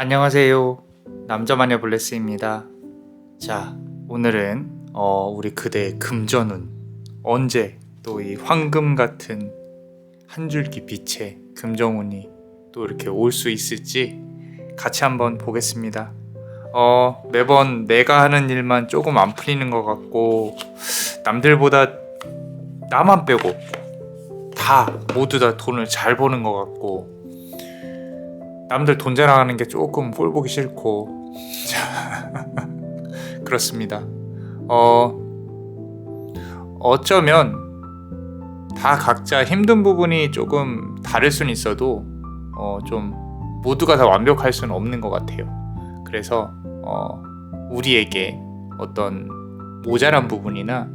안녕하세요. 남자마녀 블레스입니다. 자, 오늘은 우리 그대의 금전운, 언제 또 이 황금 같은 한 줄기 빛의 금정운이 또 이렇게 올 수 있을지 같이 한번 보겠습니다. 매번 내가 하는 일만 조금 안 풀리는 것 같고, 남들보다 나만 빼고 모두 다 돈을 잘 버는 것 같고, 남들 돈 자랑하는 게 조금 꼴 보기 싫고 그렇습니다. 어쩌면 다 각자 힘든 부분이 조금 다를 수는 있어도 좀 모두가 다 완벽할 수는 없는 것 같아요. 그래서 우리에게 어떤 모자란 부분이나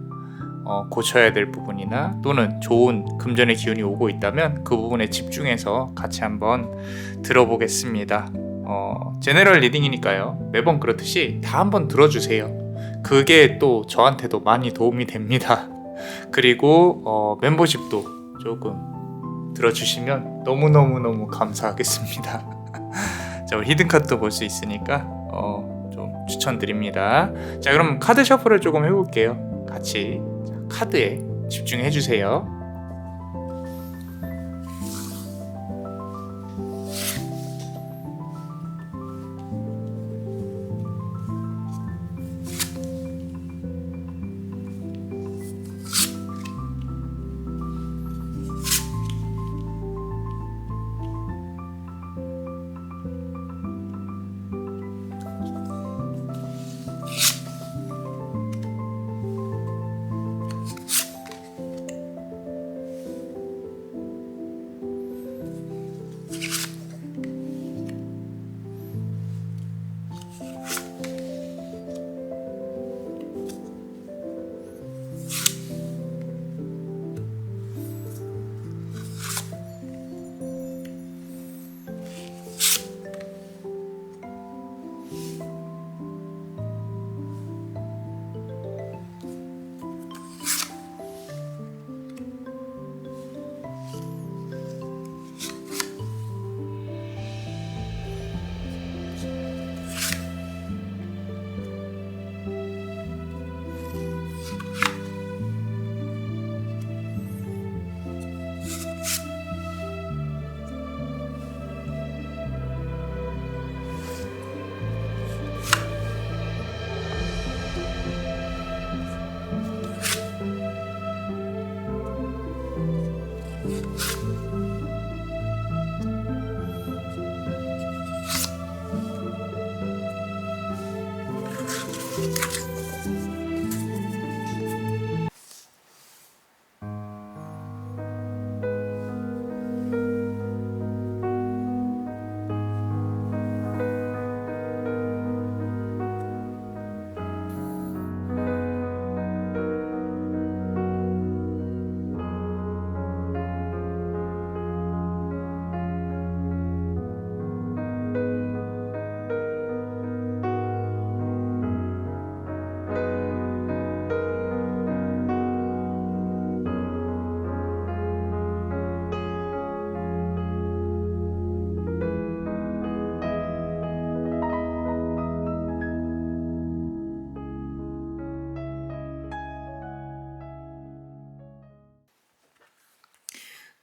고쳐야 될 부분이나 또는 좋은 금전의 기운이 오고 있다면 그 부분에 집중해서 같이 한번 들어보겠습니다. 제너럴 리딩이니까요. 매번 그렇듯이 다 한번 들어주세요. 그게 또 저한테도 많이 도움이 됩니다. 그리고 멤버십도 조금 들어주시면 너무너무너무 감사하겠습니다. 자, 우리 히든카드도 볼 수 있으니까 좀 추천드립니다. 자, 그럼 카드 셔플을 조금 해볼게요. 같이 카드에 집중해주세요.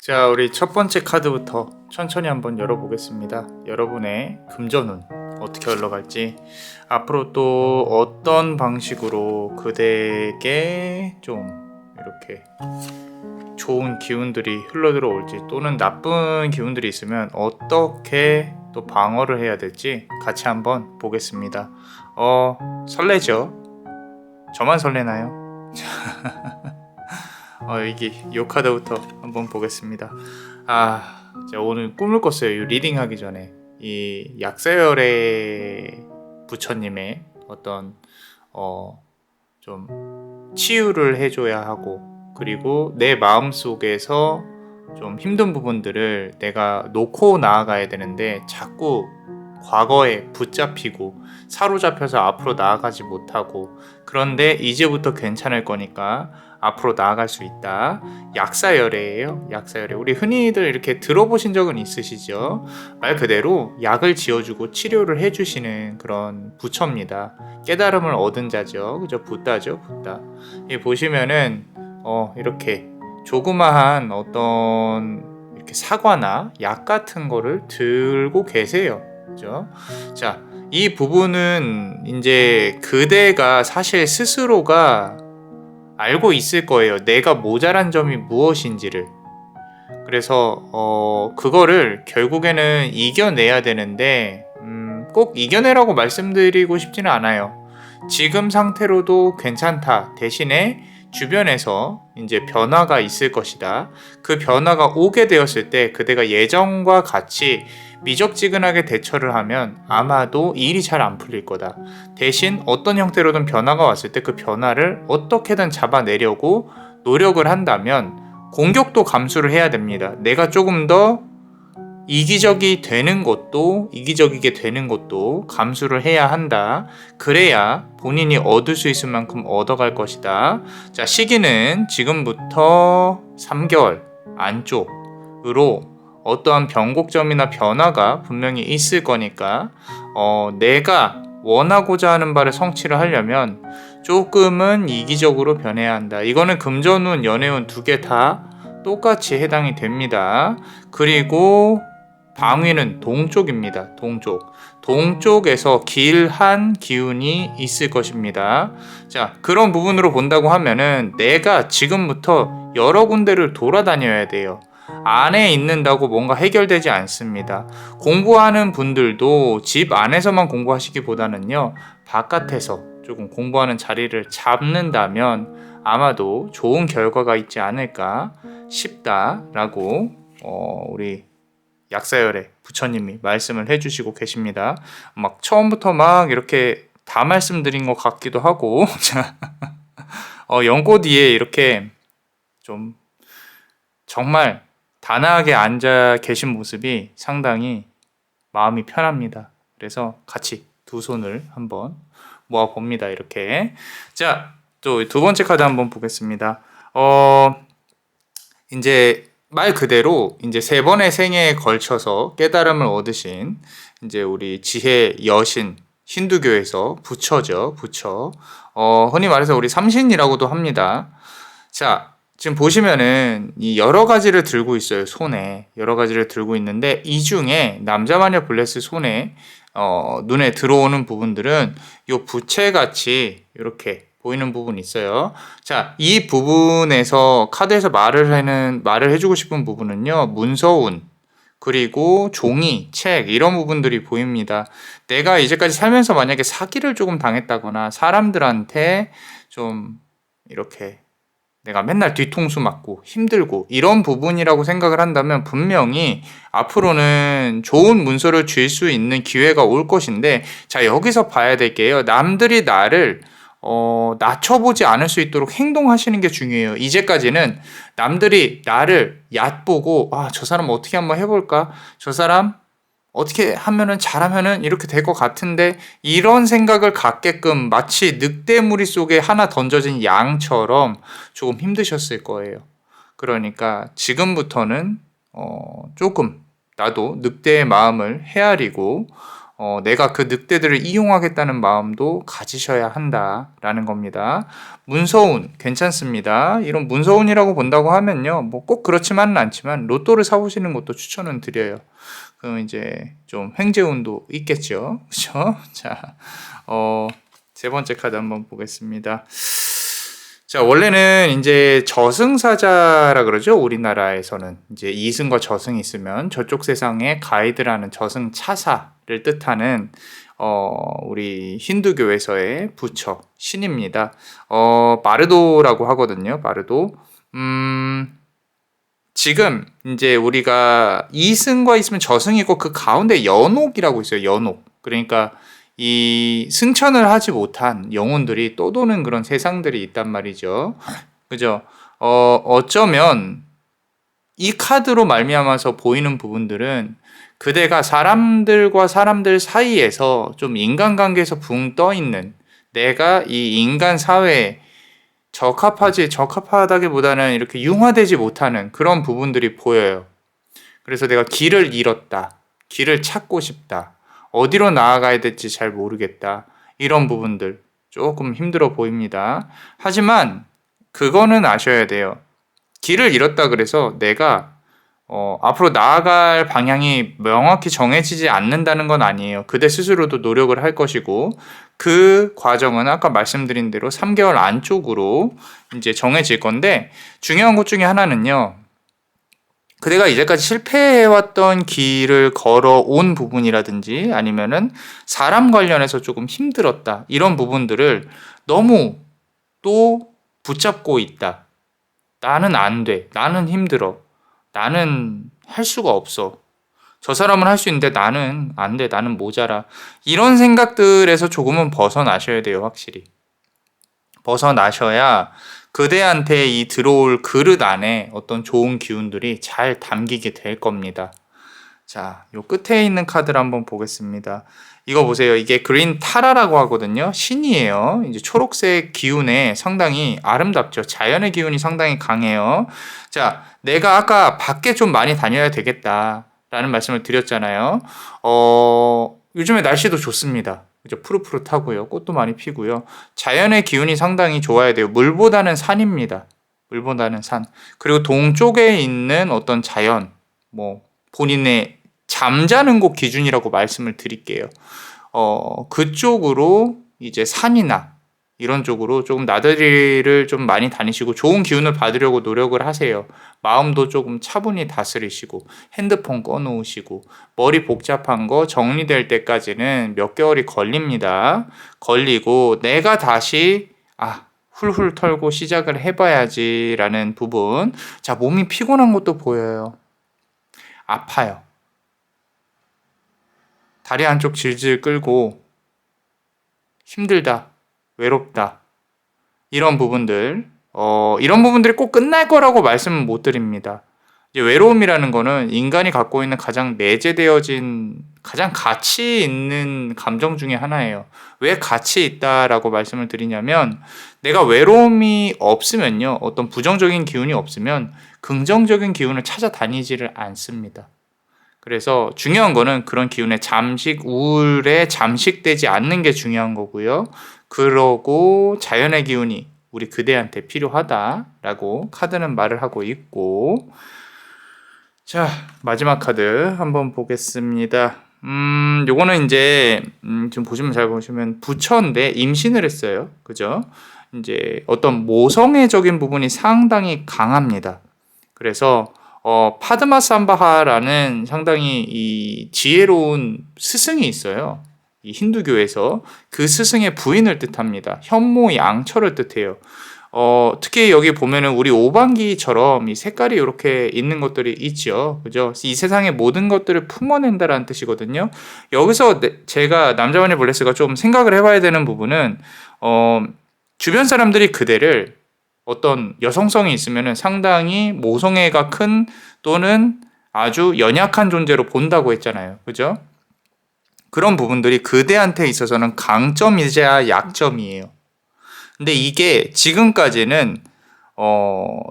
자, 우리 첫 번째 카드부터 천천히 한번 열어보겠습니다. 여러분의 금전운 어떻게 흘러갈지, 앞으로 또 어떤 방식으로 그대에게 좀 이렇게 좋은 기운들이 흘러들어올지, 또는 나쁜 기운들이 있으면 어떻게 또 방어를 해야 될지 같이 한번 보겠습니다. 설레죠? 저만 설레나요? 이게 요 카드부터 한번 보겠습니다. 제가 오늘 꿈을 꿨어요. 리딩하기 전에 이 약사열의 부처님의 어떤 좀 치유를 해줘야 하고, 그리고 내 마음속에서 좀 힘든 부분들을 내가 놓고 나아가야 되는데 자꾸 과거에 붙잡히고 사로잡혀서 앞으로 나아가지 못하고, 그런데 이제부터 괜찮을 거니까 앞으로 나아갈 수 있다. 약사열애예요. 약사열애. 우리 흔히들 이렇게 들어보신 적은 있으시죠? 말 그대로 약을 지어주고 치료를 해주시는 그런 부처입니다. 깨달음을 얻은 자죠. 그죠? 붓다죠. 붓다. 이 보시면은 이렇게 조그마한 어떤 이렇게 사과나 약 같은 거를 들고 계세요. 그죠? 자, 이 부분은 이제 그대가 사실 스스로가 알고 있을 거예요. 내가 모자란 점이 무엇인지를. 그래서 그거를 결국에는 이겨내야 되는데 꼭 이겨내라고 말씀드리고 싶지는 않아요. 지금 상태로도 괜찮다. 대신에 주변에서 이제 변화가 있을 것이다. 그 변화가 오게 되었을 때 그대가 예전과 같이 미적지근하게 대처를 하면 아마도 일이 잘 안 풀릴 거다. 대신 어떤 형태로든 변화가 왔을 때 그 변화를 어떻게든 잡아내려고 노력을 한다면 공격도 감수를 해야 됩니다. 내가 조금 더 이기적이게 되는 것도 감수를 해야 한다. 그래야 본인이 얻을 수 있을 만큼 얻어갈 것이다. 자, 시기는 지금부터 3개월 안쪽으로 어떠한 변곡점이나 변화가 분명히 있을 거니까 내가 원하고자 하는 바를 성취를 하려면 조금은 이기적으로 변해야 한다. 이거는 금전운, 연애운 두 개 다 똑같이 해당이 됩니다. 그리고 방위는 동쪽입니다. 동쪽에서 길한 기운이 있을 것입니다. 자, 그런 부분으로 본다고 하면은 내가 지금부터 여러 군데를 돌아다녀야 돼요. 안에 있는다고 뭔가 해결되지 않습니다. 공부하는 분들도 집 안에서만 공부하시기보다는요, 바깥에서 조금 공부하는 자리를 잡는다면 아마도 좋은 결과가 있지 않을까 싶다라고 우리 약사열애 부처님이 말씀을 해주시고 계십니다. 막 처음부터 막 이렇게 다 말씀드린 것 같기도 하고 연꽃 위에 이렇게 좀 정말 단아하게 앉아 계신 모습이 상당히 마음이 편합니다. 그래서 같이 두 손을 한번 모아 봅니다. 이렇게. 자, 또 두 번째 카드 한번 보겠습니다. 이제 말 그대로 이제 3번의 생애에 걸쳐서 깨달음을 얻으신 이제 우리 지혜 여신, 힌두교에서 부처죠. 부처. 흔히 말해서 우리 삼신이라고도 합니다. 자, 지금 보시면은 이 여러 가지를 들고 있어요. 손에 여러 가지를 들고 있는데 이 중에 남자마녀 블레스 손에 눈에 들어오는 부분들은 요 부채같이 이렇게 보이는 부분이 있어요. 자, 이 부분에서 카드에서 말을 해주고 싶은 부분은요, 문서운, 그리고 종이, 책, 이런 부분들이 보입니다. 내가 이제까지 살면서 만약에 사기를 조금 당했다거나 사람들한테 좀 이렇게 내가 맨날 뒤통수 맞고 힘들고 이런 부분이라고 생각을 한다면 분명히 앞으로는 좋은 문서를 줄 수 있는 기회가 올 것인데, 자, 여기서 봐야 될 게요. 남들이 나를 낮춰보지 않을 수 있도록 행동하시는 게 중요해요. 이제까지는 남들이 나를 얕보고 저 사람 어떻게 한번 해볼까? 저 사람 어떻게 하면은 잘하면은 이렇게 될 것 같은데, 이런 생각을 갖게끔 마치 늑대무리 속에 하나 던져진 양처럼 조금 힘드셨을 거예요. 그러니까 지금부터는 조금 나도 늑대의 마음을 헤아리고 내가 그 늑대들을 이용하겠다는 마음도 가지셔야 한다라는 겁니다. 문서운 괜찮습니다. 이런 문서운이라고 본다고 하면요, 뭐 꼭 그렇지만은 않지만 로또를 사보시는 것도 추천은 드려요. 그럼 이제 좀 횡재운도 있겠죠, 그렇죠? 자, 세 번째 카드 한번 보겠습니다. 자, 원래는 이제 저승사자라 그러죠. 우리나라에서는 이제 이승과 저승이 있으면 저쪽 세상에 가이드라는 저승차사를 뜻하는 우리 힌두교에서의 부처 신입니다. 마르도라고 하거든요. 마르도. 지금 이제 우리가 이승과 있으면 저승이 있고 그 가운데 연옥이라고 있어요. 연옥. 그러니까 이 승천을 하지 못한 영혼들이 또 도는 그런 세상들이 있단 말이죠. 그죠? 어쩌면 이 카드로 말미암아서 보이는 부분들은 그대가 사람들과 사람들 사이에서 좀 인간관계에서 붕 떠 있는, 내가 이 인간 사회에 적합하다기보다는 이렇게 융화되지 못하는 그런 부분들이 보여요. 그래서 내가 길을 잃었다, 길을 찾고 싶다, 어디로 나아가야 될지 잘 모르겠다, 이런 부분들 조금 힘들어 보입니다. 하지만 그거는 아셔야 돼요. 길을 잃었다 그래서 내가 앞으로 나아갈 방향이 명확히 정해지지 않는다는 건 아니에요. 그대 스스로도 노력을 할 것이고, 그 과정은 아까 말씀드린 대로 3개월 안쪽으로 이제 정해질 건데, 중요한 것 중에 하나는요, 그대가 이제까지 실패해왔던 길을 걸어온 부분이라든지 아니면은 사람 관련해서 조금 힘들었다, 이런 부분들을 너무 또 붙잡고 있다. 나는 안 돼. 나는 힘들어. 나는 할 수가 없어. 저 사람은 할 수 있는데 나는 안 돼. 나는 모자라. 이런 생각들에서 조금은 벗어나셔야 돼요, 확실히. 벗어나셔야 그대한테 이 들어올 그릇 안에 어떤 좋은 기운들이 잘 담기게 될 겁니다. 자, 요 끝에 있는 카드를 한번 보겠습니다. 이거 보세요. 이게 그린 타라라고 하거든요. 신이에요. 이제 초록색 기운에 상당히 아름답죠. 자연의 기운이 상당히 강해요. 자, 내가 아까 밖에 좀 많이 다녀야 되겠다라는 말씀을 드렸잖아요. 요즘에 날씨도 좋습니다. 그죠? 푸릇푸릇하고요. 꽃도 많이 피고요. 자연의 기운이 상당히 좋아야 돼요. 물보다는 산입니다. 물보다는 산. 그리고 동쪽에 있는 어떤 자연, 본인의 잠자는 곳 기준이라고 말씀을 드릴게요. 그쪽으로 이제 산이나 이런 쪽으로 조금 나들이를 좀 많이 다니시고 좋은 기운을 받으려고 노력을 하세요. 마음도 조금 차분히 다스리시고 핸드폰 꺼놓으시고 머리 복잡한 거 정리될 때까지는 몇 개월이 걸립니다. 걸리고 내가 다시 훌훌 털고 시작을 해봐야지라는 부분. 자, 몸이 피곤한 것도 보여요. 아파요. 다리 한쪽 질질 끌고 힘들다, 외롭다, 이런 부분들, 이런 부분들이 꼭 끝날 거라고 말씀은 못 드립니다. 이제 외로움이라는 거는 인간이 갖고 있는 가장 내재되어진 가장 가치 있는 감정 중에 하나예요. 왜 가치 있다라고 말씀을 드리냐면, 내가 외로움이 없으면요, 어떤 부정적인 기운이 없으면 긍정적인 기운을 찾아다니지를 않습니다. 그래서 중요한 거는 그런 기운에 우울에 잠식되지 않는 게 중요한 거고요. 그러고 자연의 기운이 우리 그대한테 필요하다라고 카드는 말을 하고 있고, 자, 마지막 카드 한번 보겠습니다. 요거는 이제 좀 잘 보시면 부처인데 임신을 했어요. 그죠? 이제 어떤 모성애적인 부분이 상당히 강합니다. 그래서 파드마삼바하라는 상당히 이 지혜로운 스승이 있어요. 이 힌두교에서 그 스승의 부인을 뜻합니다. 현모 양처를 뜻해요. 특히 여기 보면은 우리 오방기처럼 이 색깔이 이렇게 있는 것들이 있죠. 그죠? 이 세상의 모든 것들을 품어낸다라는 뜻이거든요. 여기서 제가 남자만의 블레스가 좀 생각을 해봐야 되는 부분은, 주변 사람들이 그대를 어떤 여성성이 있으면 상당히 모성애가 큰 또는 아주 연약한 존재로 본다고 했잖아요. 그죠? 그런 부분들이 그대한테 있어서는 강점이자 약점이에요. 근데 이게 지금까지는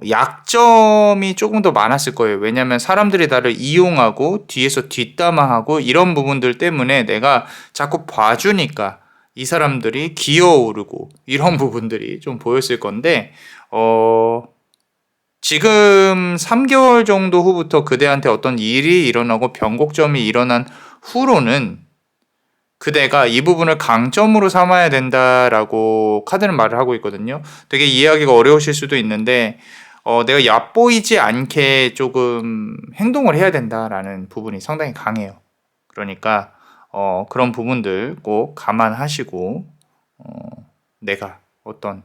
약점이 조금 더 많았을 거예요. 왜냐하면 사람들이 나를 이용하고 뒤에서 뒷담화하고 이런 부분들 때문에 내가 자꾸 봐주니까 이 사람들이 기어오르고 이런 부분들이 좀 보였을 건데, 지금 3개월 정도 후부터 그대한테 어떤 일이 일어나고 변곡점이 일어난 후로는 그대가 이 부분을 강점으로 삼아야 된다라고 카드는 말을 하고 있거든요. 되게 이해하기가 어려우실 수도 있는데, 내가 얕보이지 않게 조금 행동을 해야 된다라는 부분이 상당히 강해요. 그러니까 그런 부분들 꼭 감안하시고, 내가 어떤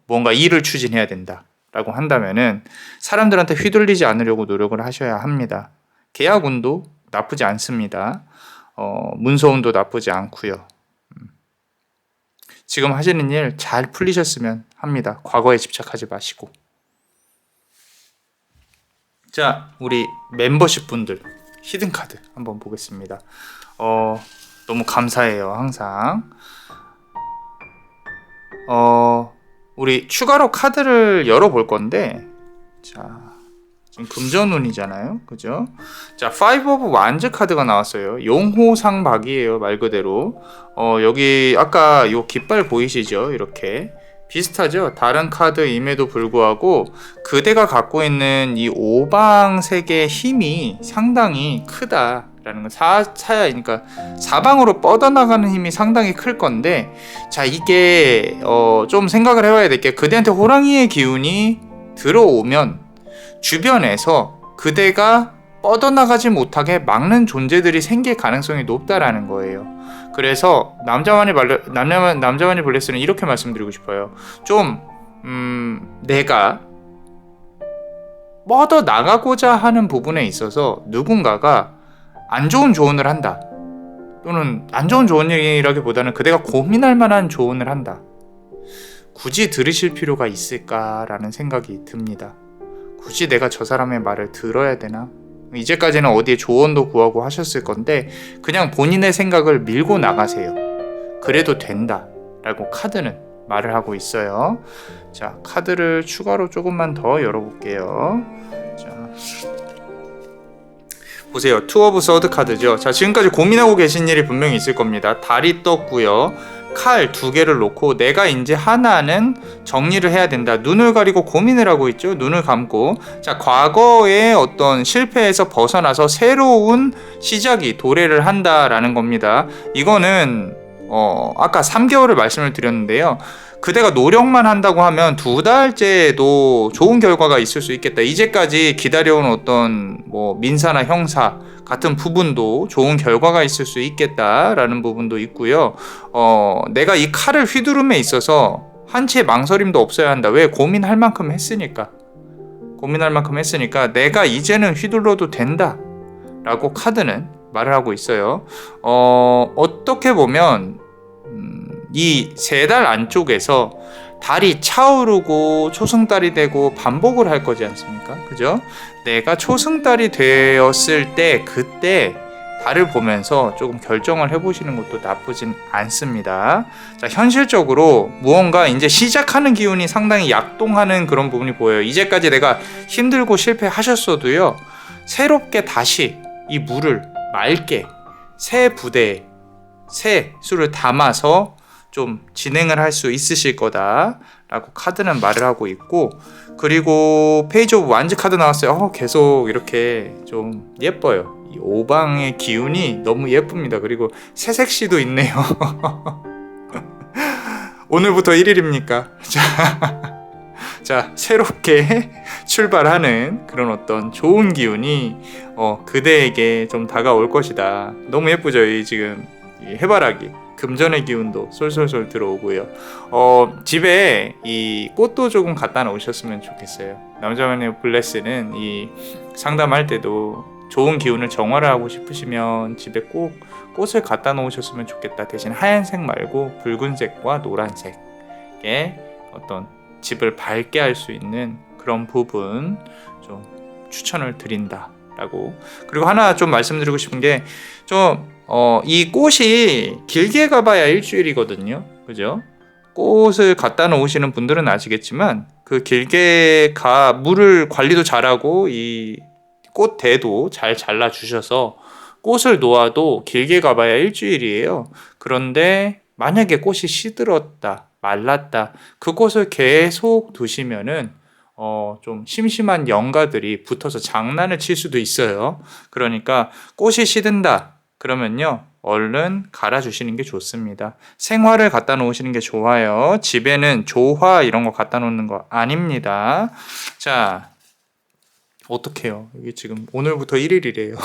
뭔가 일을 추진해야 된다라고 한다면은 사람들한테 휘둘리지 않으려고 노력을 하셔야 합니다. 계약운도 나쁘지 않습니다. 문서운도 나쁘지 않고요. 지금 하시는 일 잘 풀리셨으면 합니다. 과거에 집착하지 마시고. 자, 우리 멤버십 분들, 히든 카드 한번 보겠습니다. 너무 감사해요. 항상. 우리 추가로 카드를 열어볼 건데, 자, 지금 금전운이잖아요. 그죠? 자, 5 오브 완즈 카드가 나왔어요. 용호상박이에요. 말 그대로. 여기 아까 요 깃발 보이시죠? 이렇게. 비슷하죠? 다른 카드임에도 불구하고 그대가 갖고 있는 이 오방색의 힘이 상당히 크다라는 거. 그러니까 사방으로 뻗어나가는 힘이 상당히 클 건데, 자, 이게 좀 생각을 해봐야 될 게, 그대한테 호랑이의 기운이 들어오면 주변에서 그대가 뻗어나가지 못하게 막는 존재들이 생길 가능성이 높다라는 거예요. 그래서 남자만이 블레스는 이렇게 말씀드리고 싶어요. 좀 내가 뻗어나가고자 하는 부분에 있어서 누군가가 안 좋은 조언을 한다, 또는 안 좋은 조언이라기보다는 그대가 고민할 만한 조언을 한다. 굳이 들으실 필요가 있을까라는 생각이 듭니다. 굳이 내가 저 사람의 말을 들어야 되나? 이제까지는 어디에 조언도 구하고 하셨을 건데, 그냥 본인의 생각을 밀고 나가세요. 그래도 된다 라고 카드는 말을 하고 있어요. 자, 카드를 추가로 조금만 더 열어볼게요. 자, 보세요. 투 오브 서드 카드죠. 자, 지금까지 고민하고 계신 일이 분명히 있을 겁니다. 달이 떴고요. 칼 2개를 놓고 내가 이제 하나는 정리를 해야 된다. 눈을 가리고 고민을 하고 있죠. 눈을 감고. 자, 과거의 어떤 실패에서 벗어나서 새로운 시작이 도래를 한다라는 겁니다. 이거는 아까 3개월을 말씀을 드렸는데요. 그대가 노력만 한다고 하면 2달째도 좋은 결과가 있을 수 있겠다. 이제까지 기다려온 어떤 민사나 형사 같은 부분도 좋은 결과가 있을 수 있겠다라는 부분도 있고요. 내가 이 칼을 휘두름에 있어서 한치의 망설임도 없어야 한다. 왜? 고민할 만큼 했으니까. 내가 이제는 휘둘러도 된다 라고 카드는 말을 하고 있어요. 어떻게 보면 이 3달 안쪽에서 달이 차오르고 초승달이 되고 반복을 할 거지 않습니까? 그죠? 내가 초승달이 되었을 때, 그때 달을 보면서 조금 결정을 해보시는 것도 나쁘진 않습니다. 자, 현실적으로 무언가 이제 시작하는 기운이 상당히 약동하는 그런 부분이 보여요. 이제까지 내가 힘들고 실패하셨어도요, 새롭게 다시 이 물을 맑게 새 부대에 새 술을 담아서 좀 진행을 할 수 있으실 거다 라고 카드는 말을 하고 있고, 그리고 페이지 오브 완즈 카드 나왔어요. 계속 이렇게 좀 예뻐요. 이 오방의 기운이 너무 예쁩니다. 그리고 새색시도 있네요. 오늘부터 1일입니까? 자, 새롭게 출발하는 그런 어떤 좋은 기운이 그대에게 좀 다가올 것이다. 너무 예쁘죠? 이 지금 이 해바라기 금전의 기운도 솔솔솔 들어오고요. 집에 이 꽃도 조금 갖다 놓으셨으면 좋겠어요. 남자만의 블레스는 이 상담할 때도 좋은 기운을 정화를 하고 싶으시면 집에 꼭 꽃을 갖다 놓으셨으면 좋겠다. 대신 하얀색 말고 붉은색과 노란색의 어떤 집을 밝게 할 수 있는 그런 부분 좀 추천을 드린다 라고. 그리고 하나 좀 말씀드리고 싶은 게, 이 꽃이 길게 가봐야 일주일이거든요. 그죠? 꽃을 갖다 놓으시는 분들은 아시겠지만, 그 길게 물을 관리도 잘하고 이 꽃대도 잘 잘라주셔서 꽃을 놓아도 길게 가봐야 일주일이에요. 그런데 만약에 꽃이 시들었다, 말랐다, 그 꽃을 계속 두시면은 좀 심심한 영가들이 붙어서 장난을 칠 수도 있어요. 그러니까 꽃이 시든다 그러면요, 얼른 갈아주시는 게 좋습니다. 생화를 갖다 놓으시는 게 좋아요. 집에는 조화 이런 거 갖다 놓는 거 아닙니다. 자, 어떡해요. 이게 지금 오늘부터 1일이래요.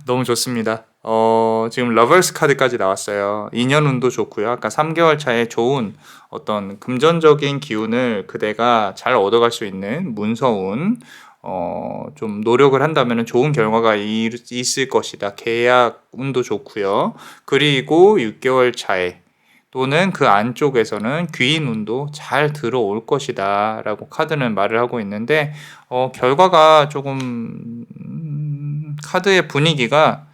너무 좋습니다. 지금 러버스 카드까지 나왔어요. 인연운도 좋고요. 아까 3개월 차에 좋은 어떤 금전적인 기운을 그대가 잘 얻어갈 수 있는 문서운, 좀 노력을 한다면 좋은 결과가 있을 것이다. 계약 운도 좋고요. 그리고 6개월 차에 또는 그 안쪽에서는 귀인 운도 잘 들어올 것이다 라고 카드는 말을 하고 있는데 결과가 조금 카드의 분위기가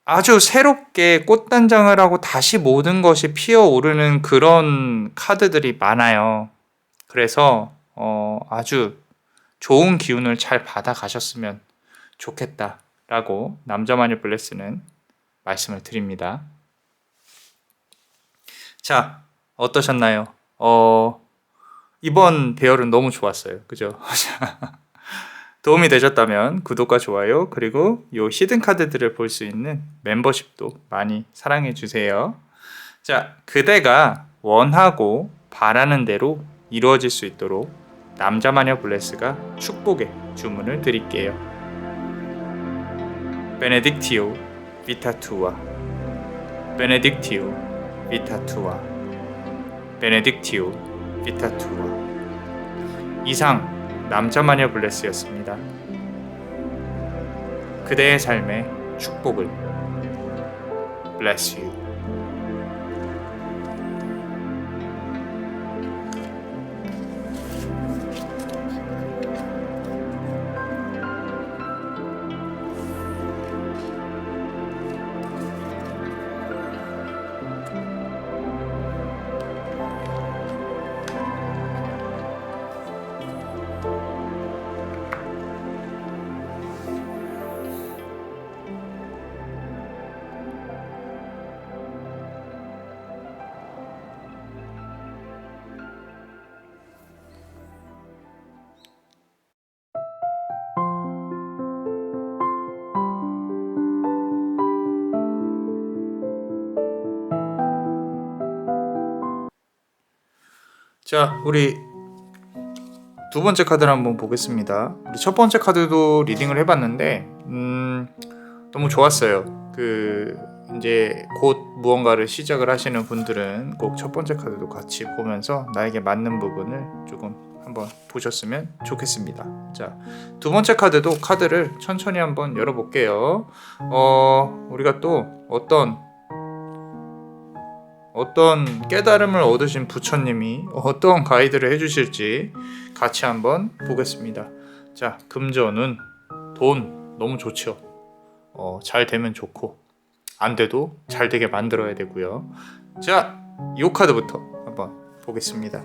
아주 새롭게 꽃단장을 하고 다시 모든 것이 피어오르는 그런 카드들이 많아요. 그래서 아주 좋은 기운을 잘 받아가셨으면 좋겠다라고 남자마녀 블레스는 말씀을 드립니다. 자, 어떠셨나요? 이번 대열은 너무 좋았어요. 그죠? 도움이 되셨다면 구독과 좋아요, 그리고 요 히든 카드들을 볼 수 있는 멤버십도 많이 사랑해 주세요. 자, 그대가 원하고 바라는 대로 이루어질 수 있도록 남자마녀 블레스가 축복의 주문을 드릴게요. 베네딕티오 비타투아, 베네딕티오 비타투아, 베네딕티오 비타투아. 이상 남자마녀 블레스였습니다. 그대의 삶의 축복을. Bless you. 자, 우리 두 번째 카드를 한번 보겠습니다. 우리 첫 번째 카드도 리딩을 해봤는데 너무 좋았어요. 이제 곧 무언가를 시작을 하시는 분들은 꼭 첫 번째 카드도 같이 보면서 나에게 맞는 부분을 조금 한번 보셨으면 좋겠습니다. 자, 두 번째 카드도 카드를 천천히 한번 열어볼게요. 우리가 또 어떤 깨달음을 얻으신 부처님이 어떤 가이드를 해주실지 같이 한번 보겠습니다. 자, 금전은 돈 너무 좋죠. 잘 되면 좋고 안 돼도 잘 되게 만들어야 되고요. 자, 이 카드부터 한번 보겠습니다.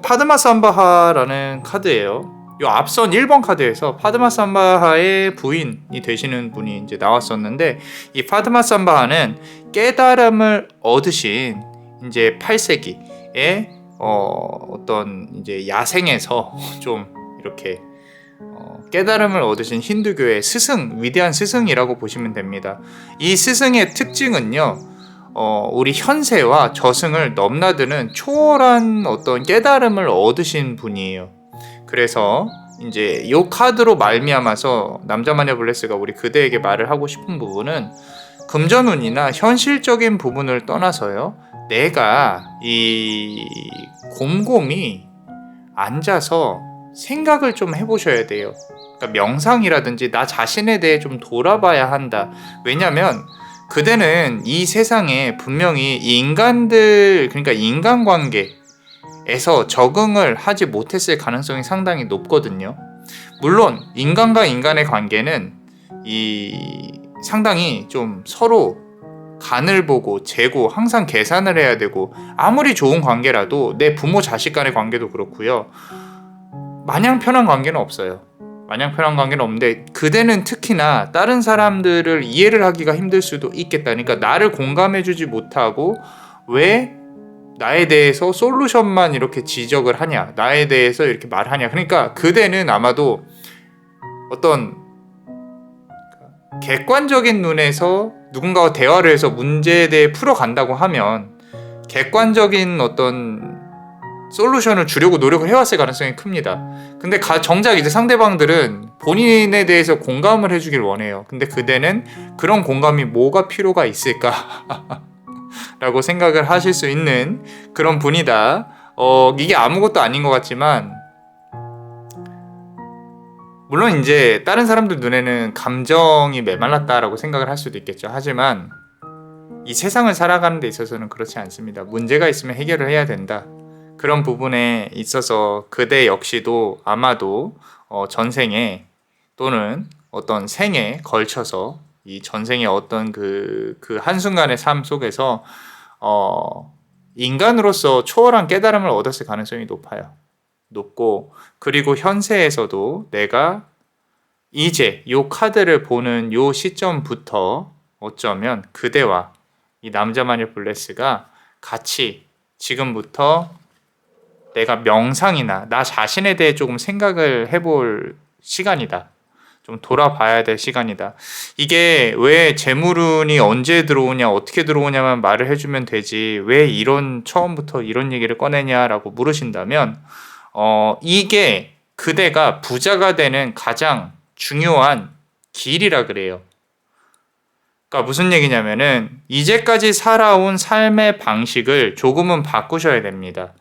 파드마삼바하라는 카드예요. 요 앞선 1번 카드에서 파드마삼바하의 부인이 되시는 분이 이제 나왔었는데, 이 파드마삼바하는 깨달음을 얻으신 이제 8세기에 어떤 이제 야생에서 좀 이렇게 깨달음을 얻으신 힌두교의 스승, 위대한 스승이라고 보시면 됩니다. 이 스승의 특징은요, 우리 현세와 저승을 넘나드는 초월한 어떤 깨달음을 얻으신 분이에요. 그래서 이제 이 카드로 말미암아서 남자마녀 블레스가 우리 그대에게 말을 하고 싶은 부분은 금전운이나 현실적인 부분을 떠나서요, 내가 이 곰곰이 앉아서 생각을 좀 해보셔야 돼요. 그러니까 명상이라든지 나 자신에 대해 좀 돌아봐야 한다. 왜냐면 그대는 이 세상에 분명히 인간들, 그러니까 인간관계에서 적응을 하지 못했을 가능성이 상당히 높거든요. 물론 인간과 인간의 관계는 상당히 좀 서로 간을 보고 재고 항상 계산을 해야 되고, 아무리 좋은 관계라도 내 부모 자식 간의 관계도 그렇고요, 마냥 편한 관계는 없어요. 마냥 편한 관계는 없는데 그대는 특히나 다른 사람들을 이해를 하기가 힘들 수도 있겠다. 그러니까 나를 공감해주지 못하고 왜 나에 대해서 솔루션만 이렇게 지적을 하냐, 나에 대해서 이렇게 말하냐. 그러니까 그대는 아마도 어떤 객관적인 눈에서 누군가와 대화를 해서 문제에 대해 풀어간다고 하면 객관적인 어떤 솔루션을 주려고 노력을 해왔을 가능성이 큽니다. 근데 정작 이제 상대방들은 본인에 대해서 공감을 해주길 원해요. 근데 그대는 그런 공감이 뭐가 필요가 있을까? 라고 생각을 하실 수 있는 그런 분이다. 이게 아무것도 아닌 것 같지만, 물론 이제 다른 사람들 눈에는 감정이 메말랐다라고 생각을 할 수도 있겠죠. 하지만 이 세상을 살아가는 데 있어서는 그렇지 않습니다. 문제가 있으면 해결을 해야 된다. 그런 부분에 있어서 그대 역시도 아마도 전생에 또는 어떤 생에 걸쳐서 이 전생의 어떤 그 한순간의 삶 속에서 인간으로서 초월한 깨달음을 얻었을 가능성이 높고, 그리고 현세에서도 내가 이제 요 카드를 보는 요 시점부터 어쩌면 그대와 이 남자마녀 블레스가 같이 지금부터 내가 명상이나 나 자신에 대해 조금 생각을 해볼 시간이다. 좀 돌아봐야 될 시간이다. 이게 왜 재물운이 언제 들어오냐, 어떻게 들어오냐만 말을 해주면 되지, 왜 처음부터 이런 얘기를 꺼내냐라고 물으신다면, 이게 그대가 부자가 되는 가장 중요한 길이라 그래요. 그러니까 무슨 얘기냐면은, 이제까지 살아온 삶의 방식을 조금은 바꾸셔야 됩니다.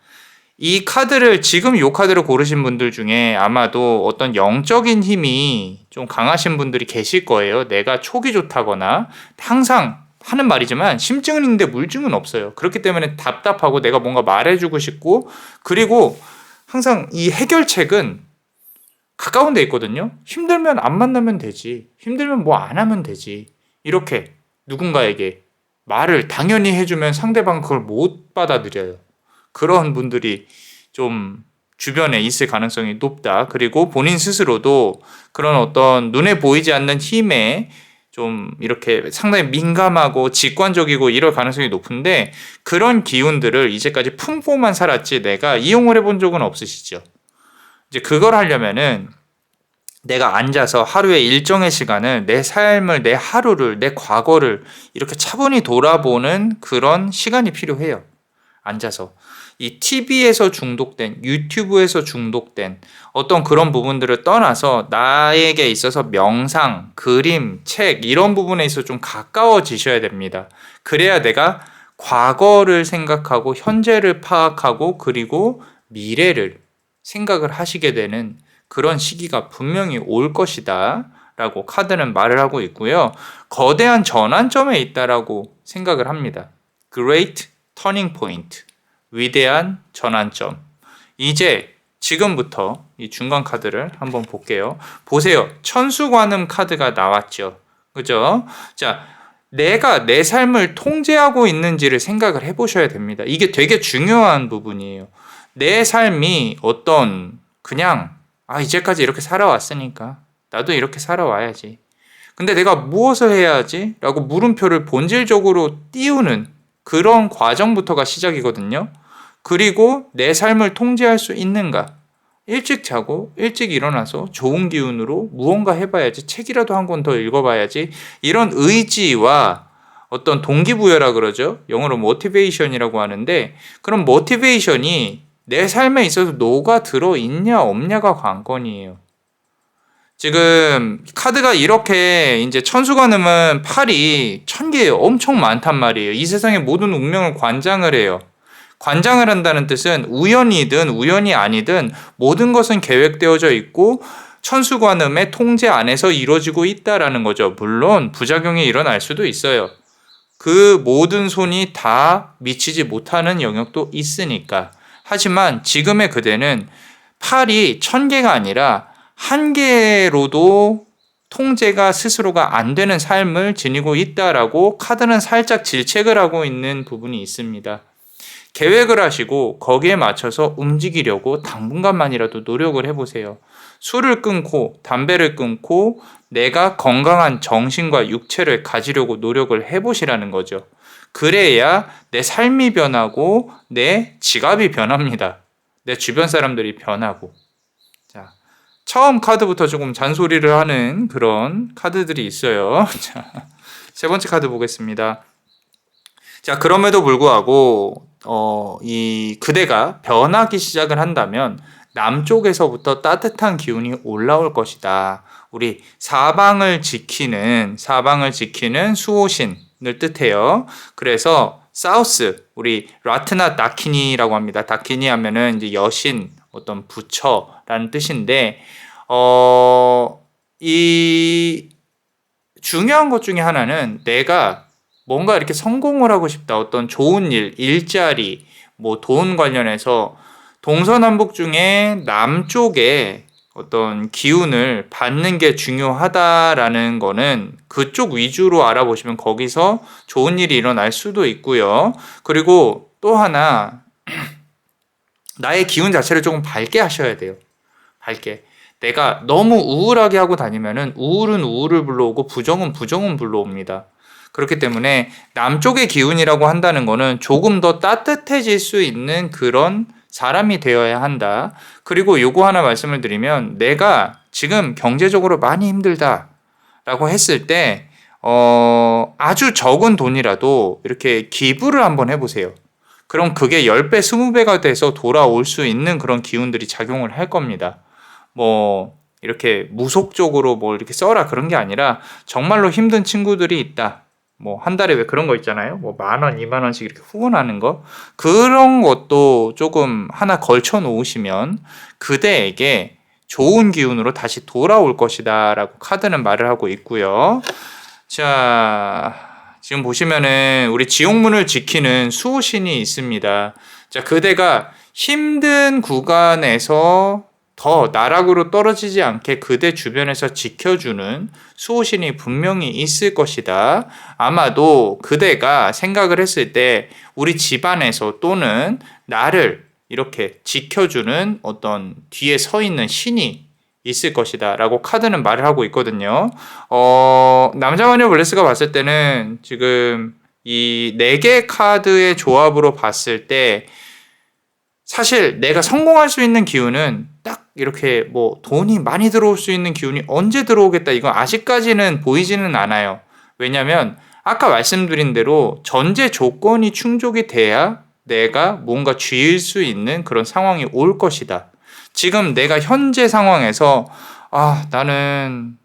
이 카드를, 지금 이 카드를 고르신 분들 중에 아마도 어떤 영적인 힘이 좀 강하신 분들이 계실 거예요. 내가 촉이 좋다거나, 항상 하는 말이지만 심증은 있는데 물증은 없어요. 그렇기 때문에 답답하고 내가 뭔가 말해주고 싶고, 그리고 항상 이 해결책은 가까운 데 있거든요. 힘들면 안 만나면 되지, 힘들면 뭐 안 하면 되지, 이렇게 누군가에게 말을 당연히 해주면 상대방은 그걸 못 받아들여요. 그런 분들이 좀 주변에 있을 가능성이 높다. 그리고 본인 스스로도 그런 어떤 눈에 보이지 않는 힘에 좀 이렇게 상당히 민감하고 직관적이고 이럴 가능성이 높은데, 그런 기운들을 이제까지 품고만 살았지 내가 이용을 해본 적은 없으시죠. 이제 그걸 하려면은 내가 앉아서 하루의 일정의 시간을, 내 삶을, 내 하루를, 내 과거를 이렇게 차분히 돌아보는 그런 시간이 필요해요. 앉아서 이 TV에서 중독된, 유튜브에서 중독된 어떤 그런 부분들을 떠나서 나에게 있어서 명상, 그림, 책 이런 부분에 있어서 좀 가까워지셔야 됩니다. 그래야 내가 과거를 생각하고 현재를 파악하고 그리고 미래를 생각을 하시게 되는 그런 시기가 분명히 올 것이다 라고 카드는 말을 하고 있고요. 거대한 전환점에 있다라고 생각을 합니다. Great Turning Point, 위대한 전환점. 이제 지금부터 이 중간 카드를 한번 볼게요. 보세요. 천수관음 카드가 나왔죠. 그죠? 자, 내가 내 삶을 통제하고 있는지를 생각을 해보셔야 됩니다. 이게 되게 중요한 부분이에요. 내 삶이 어떤 그냥 이제까지 이렇게 살아왔으니까 나도 이렇게 살아와야지. 근데 내가 무엇을 해야 하지? 라고 물음표를 본질적으로 띄우는 그런 과정부터가 시작이거든요. 그리고 내 삶을 통제할 수 있는가? 일찍 자고 일찍 일어나서 좋은 기운으로 무언가 해봐야지, 책이라도 한 권 더 읽어봐야지, 이런 의지와 어떤 동기부여라 그러죠. 영어로 모티베이션이라고 하는데, 그런 모티베이션이 내 삶에 있어서 녹아들어 있냐 없냐가 관건이에요. 지금 카드가 이렇게 이제 천수관음은 팔이 1000개 엄청 많단 말이에요. 이 세상의 모든 운명을 관장을 해요. 관장을 한다는 뜻은 우연이든 우연이 아니든 모든 것은 계획되어져 있고 천수관음의 통제 안에서 이루어지고 있다라는 거죠. 물론 부작용이 일어날 수도 있어요. 그 모든 손이 다 미치지 못하는 영역도 있으니까. 하지만 지금의 그대는 팔이 1000개가 아니라 1개로도 통제가 스스로가 안 되는 삶을 지니고 있다라고 카드는 살짝 질책을 하고 있는 부분이 있습니다. 계획을 하시고 거기에 맞춰서 움직이려고 당분간만이라도 노력을 해보세요. 술을 끊고 담배를 끊고 내가 건강한 정신과 육체를 가지려고 노력을 해보시라는 거죠. 그래야 내 삶이 변하고 내 지갑이 변합니다. 내 주변 사람들이 변하고. 자, 처음 카드부터 조금 잔소리를 하는 그런 카드들이 있어요. 자, 세 번째 카드 보겠습니다. 자, 그럼에도 불구하고 이 그대가 변하기 시작을 한다면 남쪽에서부터 따뜻한 기운이 올라올 것이다. 우리 사방을 지키는 수호신을 뜻해요. 그래서 사우스, 우리 라트나 다키니라고 합니다. 다키니 하면은 이제 여신, 어떤 부처라는 뜻인데, 이 중요한 것 중에 하나는 내가 뭔가 이렇게 성공을 하고 싶다. 어떤 좋은 일, 일자리, 뭐 돈 관련해서 동서남북 중에 남쪽에 어떤 기운을 받는 게 중요하다라는 거는 그쪽 위주로 알아보시면 거기서 좋은 일이 일어날 수도 있고요. 그리고 또 하나, 나의 기운 자체를 조금 밝게 하셔야 돼요. 밝게. 내가 너무 우울하게 하고 다니면은 우울은 우울을 불러오고 부정은 부정은 불러옵니다. 그렇기 때문에 남쪽의 기운이라고 한다는 거는 조금 더 따뜻해질 수 있는 그런 사람이 되어야 한다. 그리고 요거 하나 말씀을 드리면, 내가 지금 경제적으로 많이 힘들다라고 했을 때 아주 적은 돈이라도 이렇게 기부를 한번 해보세요. 그럼 그게 10배, 20배가 돼서 돌아올 수 있는 그런 기운들이 작용을 할 겁니다. 뭐 이렇게 무속적으로 뭐 이렇게 써라 그런 게 아니라 정말로 힘든 친구들이 있다. 뭐 한 달에 왜 그런 거 있잖아요. 뭐 10,000원, 20,000원씩 이렇게 후원하는 거. 그런 것도 조금 하나 걸쳐 놓으시면 그대에게 좋은 기운으로 다시 돌아올 것이다 라고 카드는 말을 하고 있고요. 자, 지금 보시면은 우리 지옥문을 지키는 수호신이 있습니다. 자, 그대가 힘든 구간에서 더 나락으로 떨어지지 않게 그대 주변에서 지켜주는 수호신이 분명히 있을 것이다. 아마도 그대가 생각을 했을 때 우리 집안에서 또는 나를 이렇게 지켜주는 어떤 뒤에 서 있는 신이 있을 것이다 라고 카드는 말을 하고 있거든요. 남자마녀 블레스가 봤을 때는 지금 이 4개 카드의 조합으로 봤을 때 사실 내가 성공할 수 있는 기운은 딱 이렇게 뭐 돈이 많이 들어올 수 있는 기운이 언제 들어오겠다, 이건 아직까지는 보이지는 않아요. 왜냐면 아까 말씀드린 대로 전제 조건이 충족이 돼야 내가 뭔가 쥐일 수 있는 그런 상황이 올 것이다. 지금 내가 현재 상황에서 나는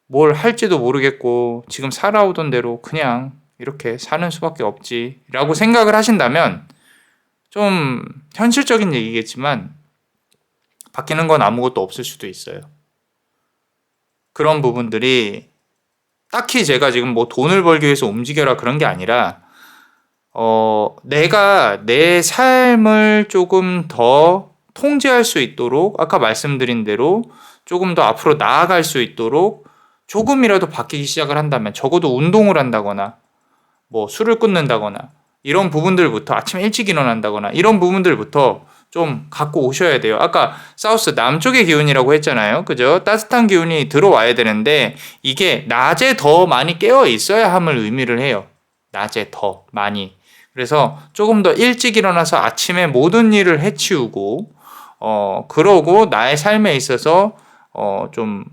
뭘 할지도 모르겠고 지금 살아오던 대로 그냥 이렇게 사는 수밖에 없지 라고 생각을 하신다면, 좀 현실적인 얘기겠지만 바뀌는 건 아무것도 없을 수도 있어요. 그런 부분들이 딱히 제가 지금 뭐 돈을 벌기 위해서 움직여라 그런 게 아니라 내가 내 삶을 조금 더 통제할 수 있도록, 아까 말씀드린 대로 조금 더 앞으로 나아갈 수 있도록 조금이라도 바뀌기 시작을 한다면, 적어도 운동을 한다거나 뭐 술을 끊는다거나 이런 부분들부터, 아침에 일찍 일어난다거나 이런 부분들부터 좀 갖고 오셔야 돼요. 아까 사우스 남쪽의 기운이라고 했잖아요. 그죠? 따뜻한 기운이 들어와야 되는데 이게 낮에 더 많이 깨어 있어야 함을 의미를 해요. 낮에 더 많이. 그래서 조금 더 일찍 일어나서 아침에 모든 일을 해치우고 그러고 나의 삶에 있어서 좀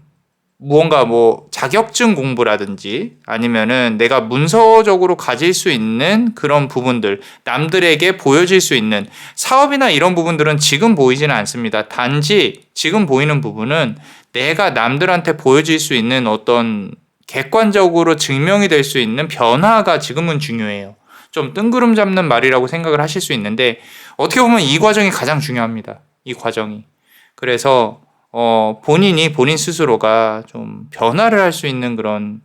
무언가 뭐 자격증 공부라든지 아니면은 내가 문서적으로 가질 수 있는 그런 부분들, 남들에게 보여질 수 있는 사업이나 이런 부분들은 지금 보이지는 않습니다. 단지 지금 보이는 부분은 내가 남들한테 보여질 수 있는 어떤 객관적으로 증명이 될 수 있는 변화가 지금은 중요해요. 좀 뜬구름 잡는 말이라고 생각을 하실 수 있는데 어떻게 보면 이 과정이 가장 중요합니다. 이 과정이. 그래서 본인 스스로가 좀 변화를 할 수 있는 그런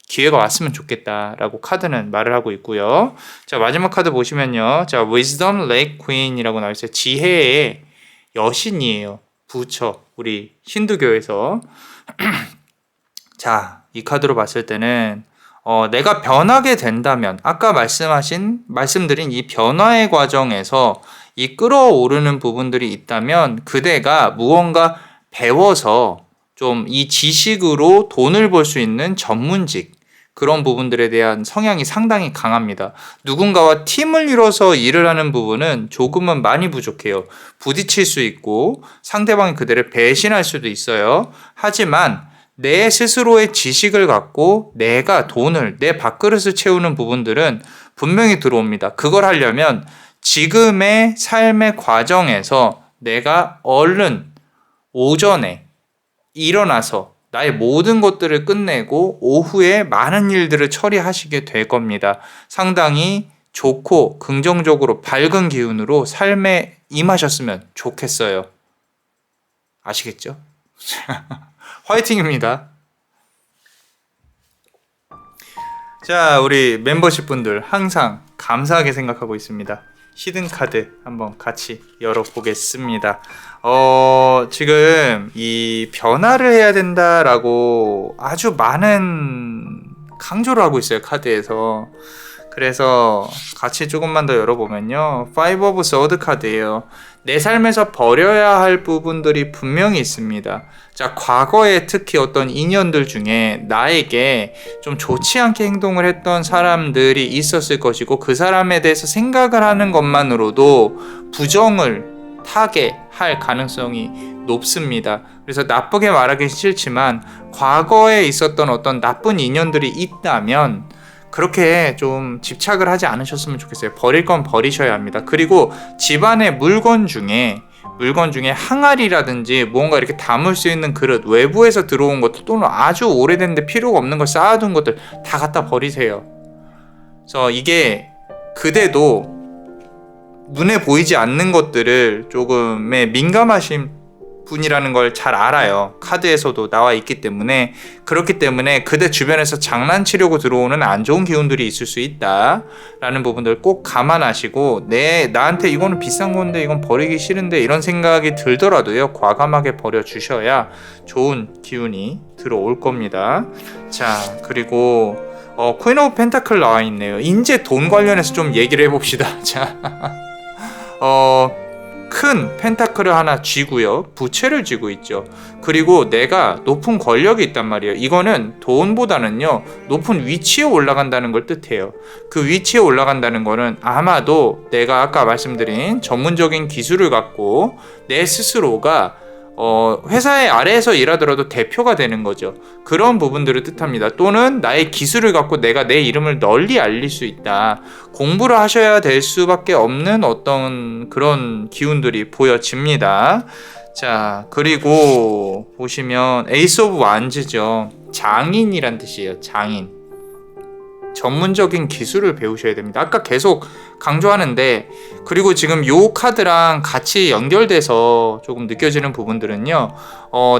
기회가 왔으면 좋겠다라고 카드는 말을 하고 있고요. 자, 마지막 카드 보시면요. 자, Wisdom Lake Queen이라고 나와 있어요. 지혜의 여신이에요. 부처. 우리 힌두교에서. 자, 이 카드로 봤을 때는 내가 변하게 된다면, 아까 말씀드린 이 변화의 과정에서 이 끌어오르는 부분들이 있다면 그대가 무언가 배워서 좀 이 지식으로 돈을 벌 수 있는 전문직, 그런 부분들에 대한 성향이 상당히 강합니다. 누군가와 팀을 이뤄서 일을 하는 부분은 조금은 많이 부족해요. 부딪힐 수 있고 상대방이 그대를 배신할 수도 있어요. 하지만 내 스스로의 지식을 갖고 내가 돈을, 내 밥그릇을 채우는 부분들은 분명히 들어옵니다. 그걸 하려면 지금의 삶의 과정에서 내가 얼른 오전에 일어나서 나의 모든 것들을 끝내고 오후에 많은 일들을 처리하시게 될 겁니다. 상당히 좋고 긍정적으로 밝은 기운으로 삶에 임하셨으면 좋겠어요. 아시겠죠? 화이팅입니다. 자, 우리 멤버십 분들 항상 감사하게 생각하고 있습니다. 히든 카드 한번 같이 열어보겠습니다. 지금 이 변화를 해야 된다라고 아주 많은 강조를 하고 있어요, 카드에서. 그래서 같이 조금만 더 열어보면요, Five of Swords 카드예요. 내 삶에서 버려야 할 부분들이 분명히 있습니다. 자, 과거에 특히 어떤 인연들 중에 나에게 좀 좋지 않게 행동을 했던 사람들이 있었을 것이고, 그 사람에 대해서 생각을 하는 것만으로도 부정을 타게 할 가능성이 높습니다. 그래서 나쁘게 말하기 싫지만 과거에 있었던 어떤 나쁜 인연들이 있다면 그렇게 좀 집착을 하지 않으셨으면 좋겠어요. 버릴 건 버리셔야 합니다. 그리고 집안의 물건 중에 항아리라든지 뭔가 이렇게 담을 수 있는 그릇, 외부에서 들어온 것들 또는 아주 오래됐는데 필요가 없는 걸 쌓아둔 것들 다 갖다 버리세요. 그래서 이게 그대도 눈에 보이지 않는 것들을 조금의 민감하신 분이라는 걸 잘 알아요. 카드에서도 나와 있기 때문에. 그렇기 때문에 그대 주변에서 장난치려고 들어오는 안 좋은 기운들이 있을 수 있다 라는 부분들 꼭 감안하시고, 나한테 이거는 비싼 건데 이건 버리기 싫은데 이런 생각이 들더라도요, 과감하게 버려주셔야 좋은 기운이 들어올 겁니다. 자, 그리고 코인 오브 펜타클 나와 있네요. 이제 돈 관련해서 좀 얘기를 해봅시다. 자, 큰 펜타클을 하나 쥐고요, 부채를 쥐고 있죠. 그리고 내가 높은 권력이 있단 말이에요. 이거는 돈보다는요, 높은 위치에 올라간다는 걸 뜻해요. 그 위치에 올라간다는 거는 아마도 내가 아까 말씀드린 전문적인 기술을 갖고 내 스스로가 회사의 아래에서 일하더라도 대표가 되는 거죠. 그런 부분들을 뜻합니다. 또는 나의 기술을 갖고 내가 내 이름을 널리 알릴 수 있다. 공부를 하셔야 될 수밖에 없는 어떤 그런 기운들이 보여집니다. 자, 그리고 보시면 에이스 오브 완즈죠. 장인이란 뜻이에요. 장인. 전문적인 기술을 배우셔야 됩니다. 아까 계속 강조하는데, 그리고 지금 요 카드랑 같이 연결돼서 조금 느껴지는 부분들은요,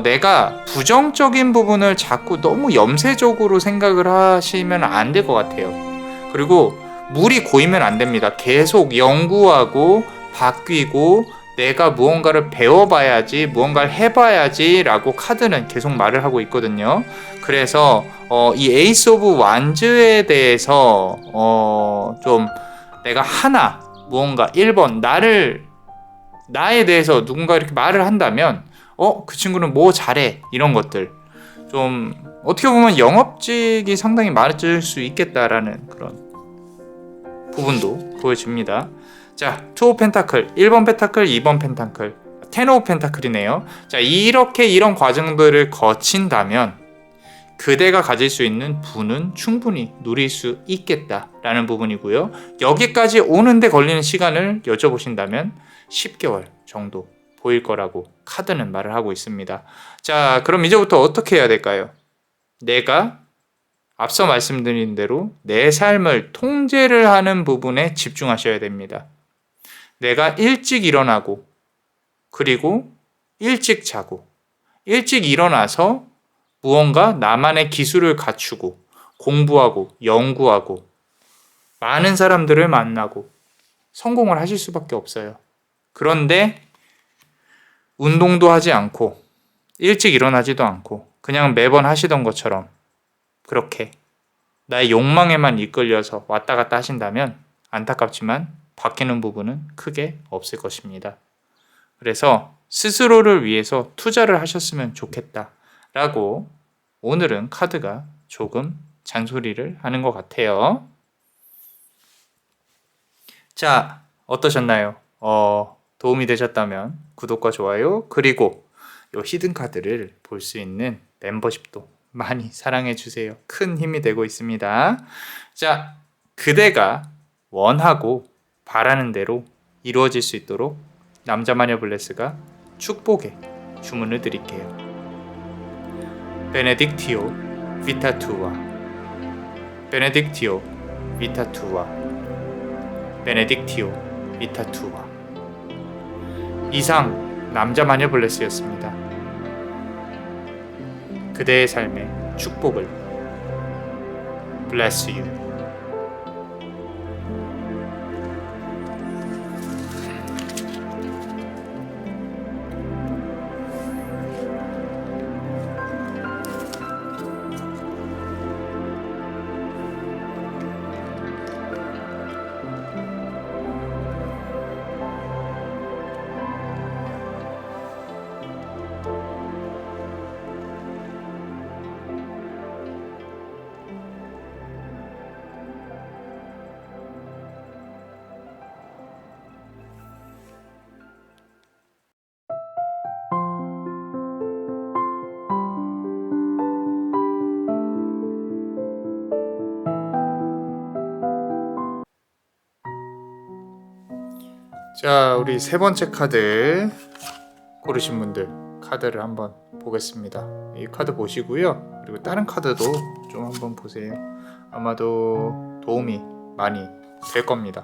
내가 부정적인 부분을 자꾸 너무 염세적으로 생각을 하시면 안 될 것 같아요. 그리고 물이 고이면 안 됩니다. 계속 연구하고 바뀌고 내가 무언가를 배워봐야지, 무언가를 해봐야지 라고 카드는 계속 말을 하고 있거든요. 그래서 이 에이스 오브 완즈에 대해서 좀 내가 하나 무언가 1번 나에 대해서 누군가 이렇게 말을 한다면 그 친구는 뭐 잘해, 이런 것들 좀 어떻게 보면 영업직이 상당히 많아질 수 있겠다라는 그런 부분도 보여집니다. 자, 2 오브 펜타클, 1번 펜타클, 2번 펜타클, 10 오브 펜타클이네요. 자, 이렇게 이런 과정들을 거친다면 그대가 가질 수 있는 부는 충분히 누릴 수 있겠다라는 부분이고요. 여기까지 오는데 걸리는 시간을 여쭤보신다면 10개월 정도 보일 거라고 카드는 말을 하고 있습니다. 자, 그럼 이제부터 어떻게 해야 될까요? 내가 앞서 말씀드린 대로 내 삶을 통제를 하는 부분에 집중하셔야 됩니다. 내가 일찍 일어나고, 그리고 일찍 자고, 일찍 일어나서 무언가 나만의 기술을 갖추고, 공부하고, 연구하고, 많은 사람들을 만나고 성공을 하실 수밖에 없어요. 그런데 운동도 하지 않고 일찍 일어나지도 않고 그냥 매번 하시던 것처럼 그렇게 나의 욕망에만 이끌려서 왔다 갔다 하신다면 안타깝지만 바뀌는 부분은 크게 없을 것입니다. 그래서 스스로를 위해서 투자를 하셨으면 좋겠다라고 오늘은 카드가 조금 잔소리를 하는 것 같아요. 자, 어떠셨나요? 도움이 되셨다면 구독과 좋아요, 그리고 이 히든 카드를 볼 수 있는 멤버십도 많이 사랑해 주세요. 큰 힘이 되고 있습니다. 자, 그대가 원하고 바라는 대로 이루어질 수 있도록 남자마녀 블레스가 축복의 주문을 드릴게요. 베네딕티오 비타투아, 베네딕티오 비타투아, 베네딕티오 비타투아. 이상 남자마녀 블레스였습니다. 그대의 삶에 축복을. bless you. 자, 우리 세 번째 카드 고르신 분들 카드를 한번 보겠습니다. 이 카드 보시고요. 그리고 다른 카드도 좀 한번 보세요. 아마도 도움이 많이 될 겁니다.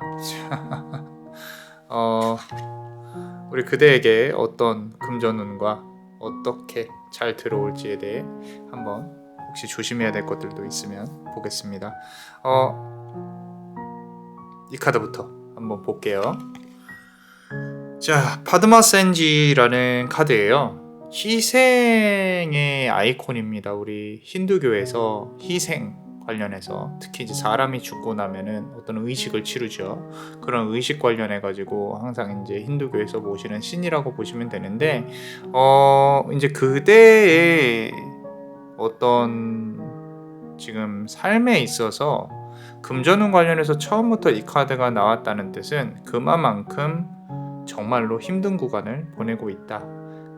우리 그대에게 어떤 금전운과 어떻게 잘 들어올지에 대해 한번 혹시 조심해야 될 것들도 있으면 보겠습니다. 이 카드부터 한번 볼게요. 자, 파드마센지라는 카드예요. 희생의 아이콘입니다. 우리 힌두교에서 희생 관련해서 특히 이제 사람이 죽고 나면은 어떤 의식을 치르죠. 그런 의식 관련해 가지고 항상 이제 힌두교에서 모시는 신이라고 보시면 되는데, 이제 그대의 어떤 지금 삶에 있어서 금전운 관련해서 처음부터 이 카드가 나왔다는 뜻은 그만큼 정말로 힘든 구간을 보내고 있다.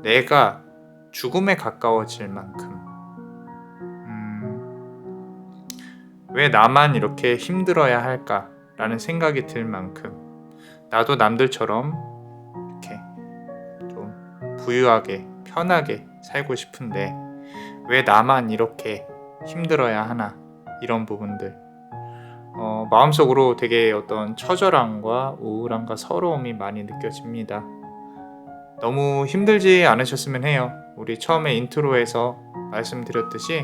내가 죽음에 가까워질 만큼 왜 나만 이렇게 힘들어야 할까라는 생각이 들 만큼 나도 남들처럼 이렇게 좀 부유하게 편하게 살고 싶은데 왜 나만 이렇게 힘들어야 하나, 이런 부분들 마음속으로 되게 어떤 처절함과 우울함과 서러움이 많이 느껴집니다. 너무 힘들지 않으셨으면 해요. 우리 처음에 인트로에서 말씀드렸듯이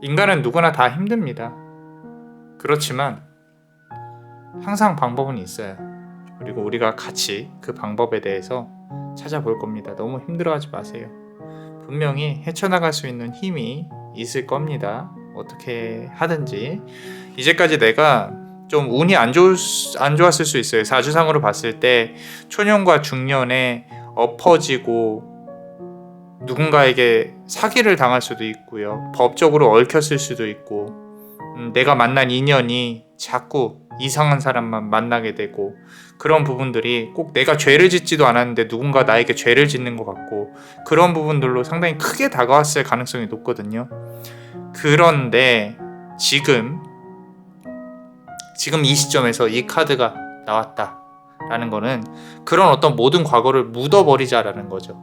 인간은 누구나 다 힘듭니다. 그렇지만 항상 방법은 있어요. 그리고 우리가 같이 그 방법에 대해서 찾아볼 겁니다. 너무 힘들어하지 마세요. 분명히 헤쳐나갈 수 있는 힘이 있을 겁니다. 어떻게 하든지. 이제까지 내가 좀 운이 안 좋았을 수 있어요. 사주상으로 봤을 때 초년과 중년에 엎어지고 누군가에게 사기를 당할 수도 있고요. 법적으로 얽혔을 수도 있고 내가 만난 인연이 자꾸 이상한 사람만 만나게 되고, 그런 부분들이 꼭 내가 죄를 짓지도 않았는데 누군가 나에게 죄를 짓는 것 같고, 그런 부분들로 상당히 크게 다가왔을 가능성이 높거든요. 그런데 지금 이 시점에서 이 카드가 나왔다라는 거는 그런 어떤 모든 과거를 묻어버리자라는 거죠.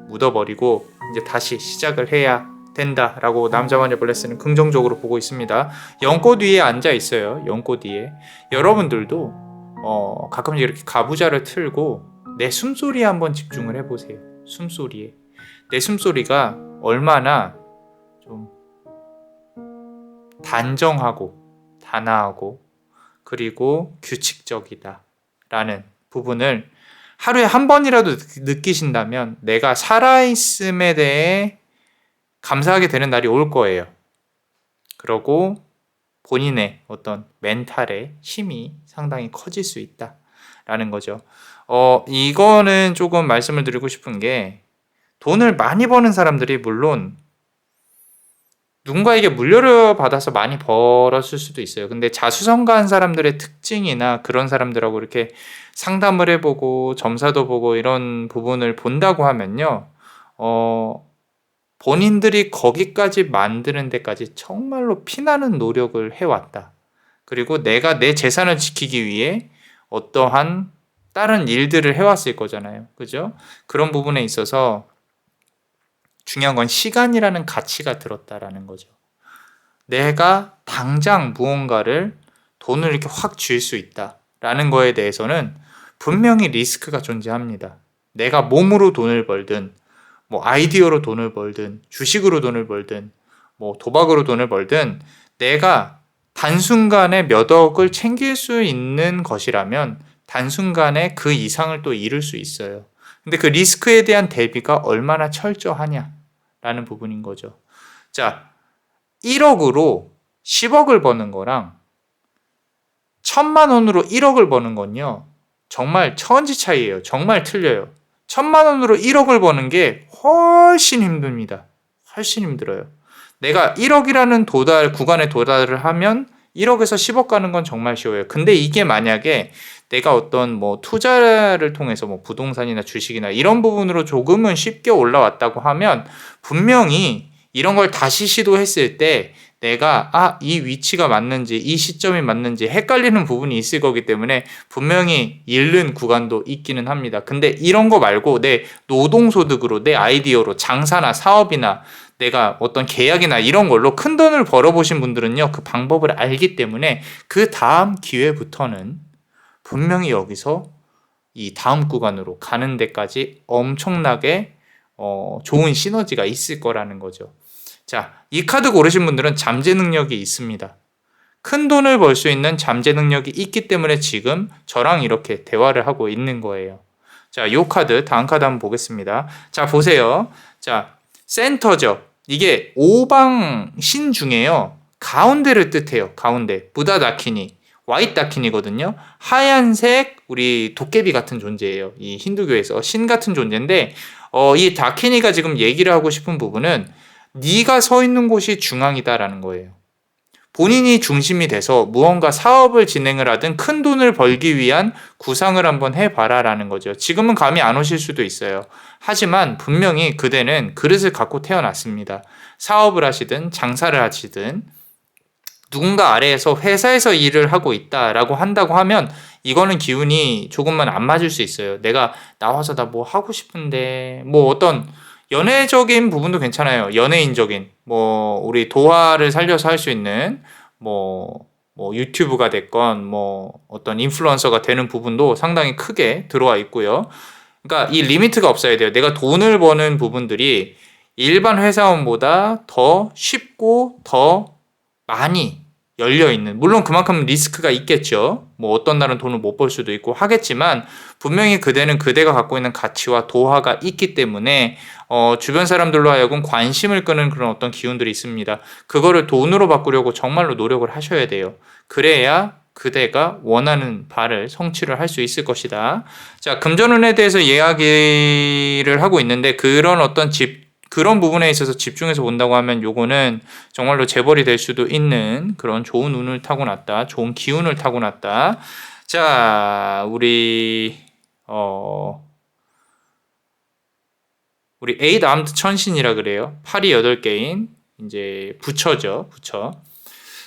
묻어버리고 이제 다시 시작을 해야 된다라고 남자마녀 블레스는 긍정적으로 보고 있습니다. 연꽃 위에 앉아 있어요. 연꽃 위에. 여러분들도 가끔씩 이렇게 가부좌를 틀고 내 숨소리에 한번 집중을 해보세요. 숨소리에. 내 숨소리가 얼마나 좀 단정하고 단아하고 그리고 규칙적이다 라는 부분을 하루에 한 번이라도 느끼신다면 내가 살아있음에 대해 감사하게 되는 날이 올 거예요. 그러고 본인의 어떤 멘탈의 힘이 상당히 커질 수 있다라는 거죠. 이거는 조금 말씀을 드리고 싶은 게, 돈을 많이 버는 사람들이 물론 누군가에게 물려를 받아서 많이 벌었을 수도 있어요. 근데 자수성가한 사람들의 특징이나 그런 사람들하고 이렇게 상담을 해보고 점사도 보고 이런 부분을 본다고 하면요, 본인들이 거기까지 만드는 데까지 정말로 피나는 노력을 해왔다. 그리고 내가 내 재산을 지키기 위해 어떠한 다른 일들을 해왔을 거잖아요. 그죠? 그런 부분에 있어서 중요한 건 시간이라는 가치가 들었다라는 거죠. 내가 당장 무언가를 돈을 이렇게 확 쥘 수 있다라는 거에 대해서는 분명히 리스크가 존재합니다. 내가 몸으로 돈을 벌든 뭐 아이디어로 돈을 벌든 주식으로 돈을 벌든 뭐 도박으로 돈을 벌든 내가 단순간에 몇 억을 챙길 수 있는 것이라면 단순간에 그 이상을 또 잃을 수 있어요. 근데 그 리스크에 대한 대비가 얼마나 철저하냐라는 부분인 거죠. 자, 1억으로 10억을 버는 거랑 1000만 원으로 1억을 버는 건요. 정말 천지 차이예요. 정말 틀려요. 1000만 원으로 1억을 버는 게 훨씬 힘듭니다. 훨씬 힘들어요. 내가 1억이라는 구간에 도달을 하면 1억에서 10억 가는 건 정말 쉬워요. 근데 이게 만약에 내가 어떤 뭐 투자를 통해서 뭐 부동산이나 주식이나 이런 부분으로 조금은 쉽게 올라왔다고 하면 분명히 이런 걸 다시 시도했을 때 내가 이 위치가 맞는지 이 시점이 맞는지 헷갈리는 부분이 있을 거기 때문에 분명히 잃는 구간도 있기는 합니다. 근데 이런 거 말고 내 노동소득으로 내 아이디어로 장사나 사업이나 내가 어떤 계약이나 이런 걸로 큰 돈을 벌어보신 분들은요, 그 방법을 알기 때문에 그 다음 기회부터는 분명히 여기서 이 다음 구간으로 가는 데까지 엄청나게 좋은 시너지가 있을 거라는 거죠. 자, 이 카드 고르신 분들은 잠재 능력이 있습니다. 큰 돈을 벌 수 있는 잠재 능력이 있기 때문에 지금 저랑 이렇게 대화를 하고 있는 거예요. 자, 요 카드, 다음 카드 한번 보겠습니다. 자, 보세요. 자, 센터죠. 이게 오방신 중에요. 가운데를 뜻해요. 가운데. 부다 다키니. 와이트 다키니거든요. 하얀색 우리 도깨비 같은 존재예요. 이 힌두교에서 신 같은 존재인데 이 다키니가 지금 얘기를 하고 싶은 부분은 네가 서 있는 곳이 중앙이다라는 거예요. 본인이 중심이 돼서 무언가 사업을 진행을 하든 큰 돈을 벌기 위한 구상을 한번 해봐라라는 거죠. 지금은 감이 안 오실 수도 있어요. 하지만 분명히 그대는 그릇을 갖고 태어났습니다. 사업을 하시든 장사를 하시든 누군가 아래에서 회사에서 일을 하고 있다라고 한다고 하면 이거는 기운이 조금만 안 맞을 수 있어요. 내가 나와서 나 뭐 하고 싶은데 뭐 어떤 연애적인 부분도 괜찮아요. 연예인적인 뭐 우리 도화를 살려서 할 수 있는 뭐 유튜브가 됐건 뭐 어떤 인플루언서가 되는 부분도 상당히 크게 들어와 있고요. 그러니까 이 리미트가 없어야 돼요. 내가 돈을 버는 부분들이 일반 회사원보다 더 쉽고 더 많이 열려있는, 물론 그만큼 리스크가 있겠죠. 뭐 어떤 날은 돈을 못 벌 수도 있고 하겠지만 분명히 그대는 그대가 갖고 있는 가치와 도화가 있기 때문에 주변 사람들로 하여금 관심을 끄는 그런 어떤 기운들이 있습니다. 그거를 돈으로 바꾸려고 정말로 노력을 하셔야 돼요. 그래야 그대가 원하는 바를 성취를 할 수 있을 것이다. 자, 금전운에 대해서 이야기를 하고 있는데 그런 부분에 있어서 집중해서 본다고 하면 요거는 정말로 재벌이 될 수도 있는 그런 좋은 운을 타고났다. 좋은 기운을 타고났다. 자, 우리 에잇 암드 천신이라 그래요. 팔이 8개인 이제 부처죠. 부처.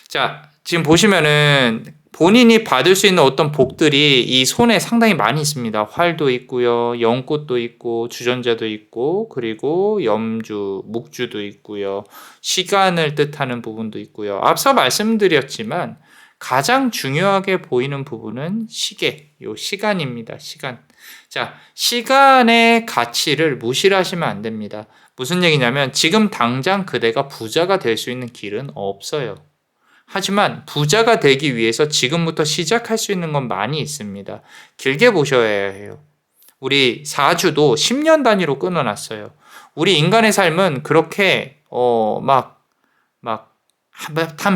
자, 지금 보시면은 본인이 받을 수 있는 어떤 복들이 이 손에 상당히 많이 있습니다. 활도 있고요. 연꽃도 있고 주전자도 있고 그리고 염주, 묵주도 있고요. 시간을 뜻하는 부분도 있고요. 앞서 말씀드렸지만 가장 중요하게 보이는 부분은 요 시간입니다. 시간. 자, 시간의 가치를 무시를 하시면 안 됩니다. 무슨 얘기냐면 지금 당장 그대가 부자가 될 수 있는 길은 없어요. 하지만 부자가 되기 위해서 지금부터 시작할 수 있는 건 많이 있습니다. 길게 보셔야 해요. 우리 사주도 10년 단위로 끊어놨어요. 우리 인간의 삶은 그렇게 한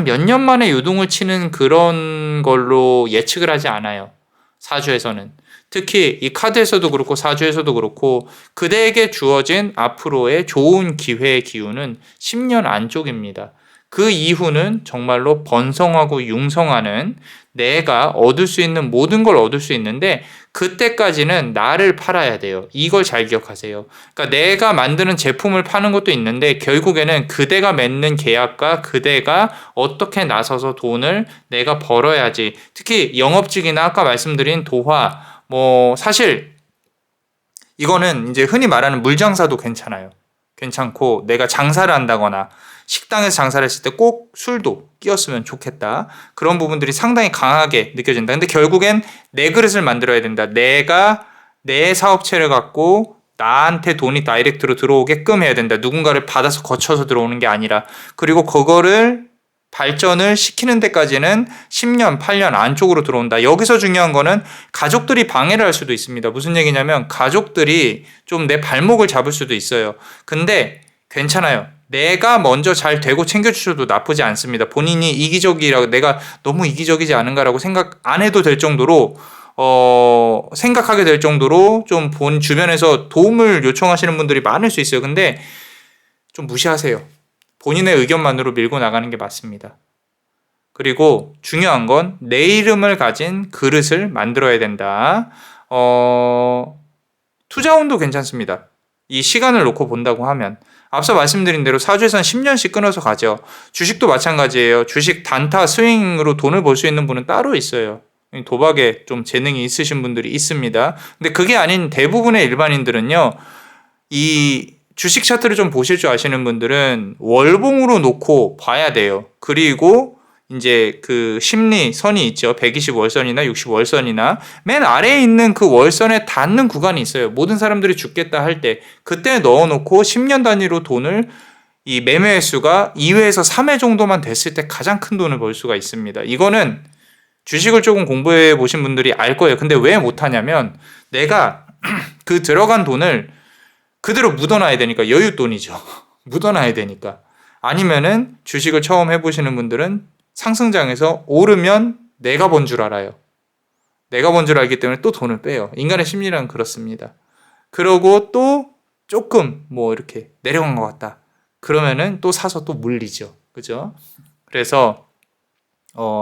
몇 년 만에 요동을 치는 그런 걸로 예측을 하지 않아요. 사주에서는. 특히 이 카드에서도 그렇고 사주에서도 그렇고 그대에게 주어진 앞으로의 좋은 기회의 기운은 10년 안쪽입니다. 그 이후는 정말로 번성하고 융성하는 내가 얻을 수 있는 모든 걸 얻을 수 있는데 그때까지는 나를 팔아야 돼요. 이걸 잘 기억하세요. 그러니까 내가 만드는 제품을 파는 것도 있는데 결국에는 그대가 맺는 계약과 그대가 어떻게 나서서 돈을 내가 벌어야지. 특히 영업직이나 아까 말씀드린 도화 사실 이거는 이제 흔히 말하는 물장사도 괜찮고 내가 장사를 한다거나 식당에서 장사를 했을 때 꼭 술도 끼었으면 좋겠다. 그런 부분들이 상당히 강하게 느껴진다. 근데 결국엔 내 그릇을 만들어야 된다. 내가 내 사업체를 갖고 나한테 돈이 다이렉트로 들어오게끔 해야 된다. 누군가를 받아서 거쳐서 들어오는 게 아니라. 그리고 그거를 발전을 시키는 데까지는 10년, 8년 안쪽으로 들어온다. 여기서 중요한 거는 가족들이 방해를 할 수도 있습니다. 무슨 얘기냐면 가족들이 좀 내 발목을 잡을 수도 있어요. 근데 괜찮아요. 내가 먼저 잘 되고 챙겨주셔도 나쁘지 않습니다. 본인이 이기적이라고, 내가 너무 이기적이지 않은가라고 생각 안 해도 될 정도로 생각하게 될 정도로 좀 본 주변에서 도움을 요청하시는 분들이 많을 수 있어요. 근데 좀 무시하세요. 본인의 의견만으로 밀고 나가는 게 맞습니다. 그리고 중요한 건 내 이름을 가진 그릇을 만들어야 된다. 투자운도 괜찮습니다. 이 시간을 놓고 본다고 하면 앞서 말씀드린 대로 사주에서는 10년씩 끊어서 가죠. 주식도 마찬가지예요. 주식 단타 스윙으로 돈을 벌 수 있는 분은 따로 있어요. 도박에 좀 재능이 있으신 분들이 있습니다. 근데 그게 아닌 대부분의 일반인들은요, 이 주식 차트를 좀 보실 줄 아시는 분들은 월봉으로 놓고 봐야 돼요. 그리고 이제 그 심리선이 있죠. 120월선이나 60월선이나 맨 아래에 있는 그 월선에 닿는 구간이 있어요. 모든 사람들이 죽겠다 할 때 그때 넣어놓고 10년 단위로 돈을, 이 매매 횟수가 2회에서 3회 정도만 됐을 때 가장 큰 돈을 벌 수가 있습니다. 이거는 주식을 조금 공부해 보신 분들이 알 거예요. 근데 왜 못하냐면 내가 그 들어간 돈을 그대로 묻어놔야 되니까, 여윳돈이죠. 묻어놔야 되니까. 아니면은 주식을 처음 해보시는 분들은 상승장에서 오르면 내가 번 줄 알아요. 내가 번 줄 알기 때문에 또 돈을 빼요. 인간의 심리란 그렇습니다. 그러고 또 조금 뭐 이렇게 내려간 것 같다. 그러면은 또 사서 또 물리죠. 그죠? 그래서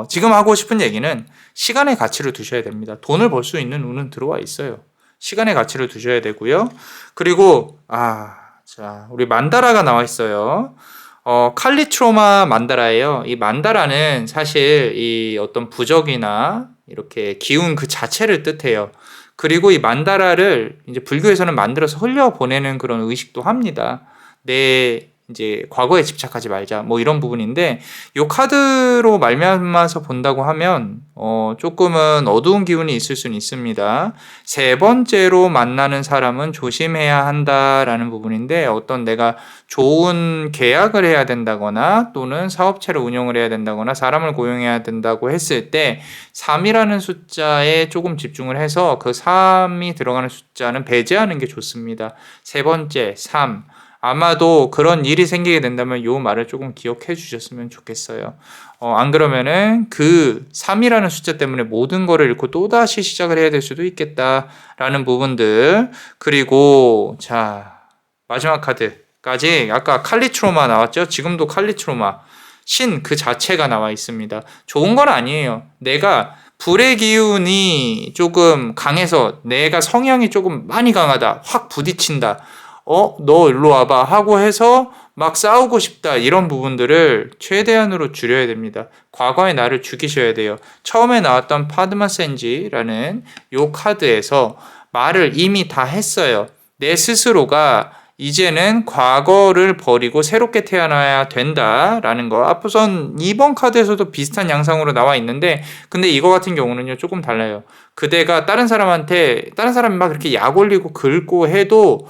지금 하고 싶은 얘기는 시간의 가치를 두셔야 됩니다. 돈을 벌 수 있는 운은 들어와 있어요. 시간의 가치를 두셔야 되고요. 그리고 자, 우리 만다라가 나와 있어요. 칼리트로마 만다라예요. 이 만다라는 사실 이 어떤 부적이나 이렇게 기운 그 자체를 뜻해요. 그리고 이 만다라를 이제 불교에서는 만들어서 흘려 보내는 그런 의식도 합니다. 내 이제 과거에 집착하지 말자, 뭐 이런 부분인데, 이 카드로 말미암아서 본다고 하면 조금은 어두운 기운이 있을 수는 있습니다. 세 번째로 만나는 사람은 조심해야 한다라는 부분인데, 어떤 내가 좋은 계약을 해야 된다거나 또는 사업체를 운영을 해야 된다거나 사람을 고용해야 된다고 했을 때 3이라는 숫자에 조금 집중을 해서 그 3이 들어가는 숫자는 배제하는 게 좋습니다. 세 번째 3, 아마도 그런 일이 생기게 된다면 이 말을 조금 기억해 주셨으면 좋겠어요. 안 그러면은 그 3이라는 숫자 때문에 모든 거를 잃고 또다시 시작을 해야 될 수도 있겠다라는 부분들. 그리고 자, 마지막 카드까지 아까 칼리트로마 나왔죠? 지금도 칼리트로마. 신 그 자체가 나와 있습니다. 좋은 건 아니에요. 내가 불의 기운이 조금 강해서 내가 성향이 조금 많이 강하다. 확 부딪힌다. 너 일로 와봐 하고 해서 막 싸우고 싶다, 이런 부분들을 최대한으로 줄여야 됩니다. 과거의 나를 죽이셔야 돼요. 처음에 나왔던 파드마센지라는 요 카드에서 말을 이미 다 했어요. 내 스스로가 이제는 과거를 버리고 새롭게 태어나야 된다라는 거. 앞선 2번 카드에서도 비슷한 양상으로 나와 있는데, 근데 이거 같은 경우는요 조금 달라요. 그대가 다른 사람이 막 이렇게 약 올리고 긁고 해도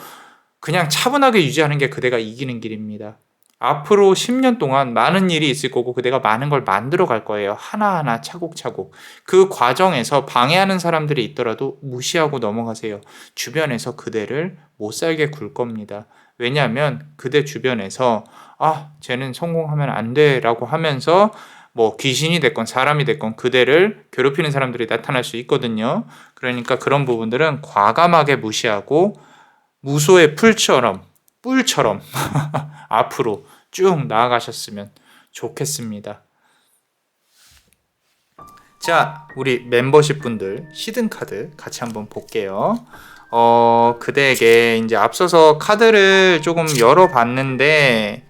그냥 차분하게 유지하는 게 그대가 이기는 길입니다. 앞으로 10년 동안 많은 일이 있을 거고 그대가 많은 걸 만들어 갈 거예요. 하나하나 차곡차곡. 그 과정에서 방해하는 사람들이 있더라도 무시하고 넘어가세요. 주변에서 그대를 못 살게 굴 겁니다. 왜냐하면 그대 주변에서 쟤는 성공하면 안 돼 라고 하면서 뭐 귀신이 됐건 사람이 됐건 그대를 괴롭히는 사람들이 나타날 수 있거든요. 그러니까 그런 부분들은 과감하게 무시하고 무소의 뿔처럼 앞으로 쭉 나아가셨으면 좋겠습니다. 자, 우리 멤버십 분들 히든 카드 같이 한번 볼게요. 그대에게 이제 앞서서 카드를 조금 열어봤는데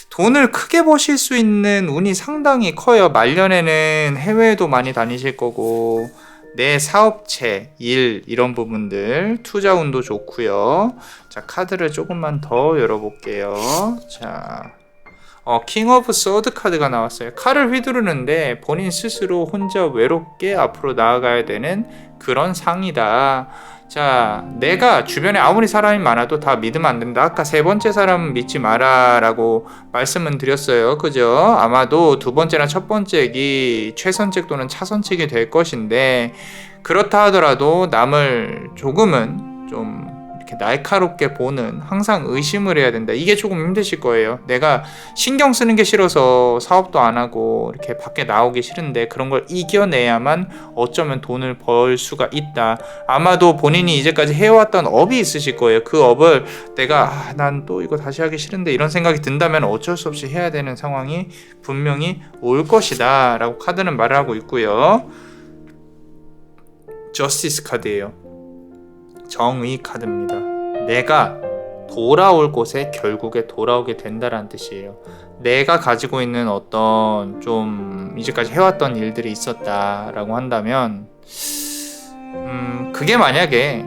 돈을 크게 버실 수 있는 운이 상당히 커요. 말년에는 해외에도 많이 다니실 거고 내 사업체, 일 이런 부분들 투자 운도 좋고요. 자, 카드를 조금만 더 열어볼게요. 자, 킹 오브 서드 카드가 나왔어요. 칼을 휘두르는데 본인 스스로 혼자 외롭게 앞으로 나아가야 되는 그런 상이다. 자, 내가 주변에 아무리 사람이 많아도 다 믿으면 안 된다. 아까 세 번째 사람은 믿지 마라 라고 말씀은 드렸어요. 그죠? 아마도 두 번째나 첫 번째기 최선책 또는 차선책이 될 것인데, 그렇다 하더라도 남을 조금은 좀 이렇게 날카롭게 보는, 항상 의심을 해야 된다. 이게 조금 힘드실 거예요. 내가 신경 쓰는 게 싫어서 사업도 안 하고 이렇게 밖에 나오기 싫은데 그런 걸 이겨내야만 어쩌면 돈을 벌 수가 있다. 아마도 본인이 이제까지 해왔던 업이 있으실 거예요. 그 업을 내가 난 또 이거 다시 하기 싫은데 이런 생각이 든다면 어쩔 수 없이 해야 되는 상황이 분명히 올 것이다 라고 카드는 말을 하고 있고요. 저스티스 카드예요. 정의 카드입니다. 내가 돌아올 곳에 결국에 돌아오게 된다라는 뜻이에요. 내가 가지고 있는 어떤 좀 이제까지 해왔던 일들이 있었다라고 한다면 그게 만약에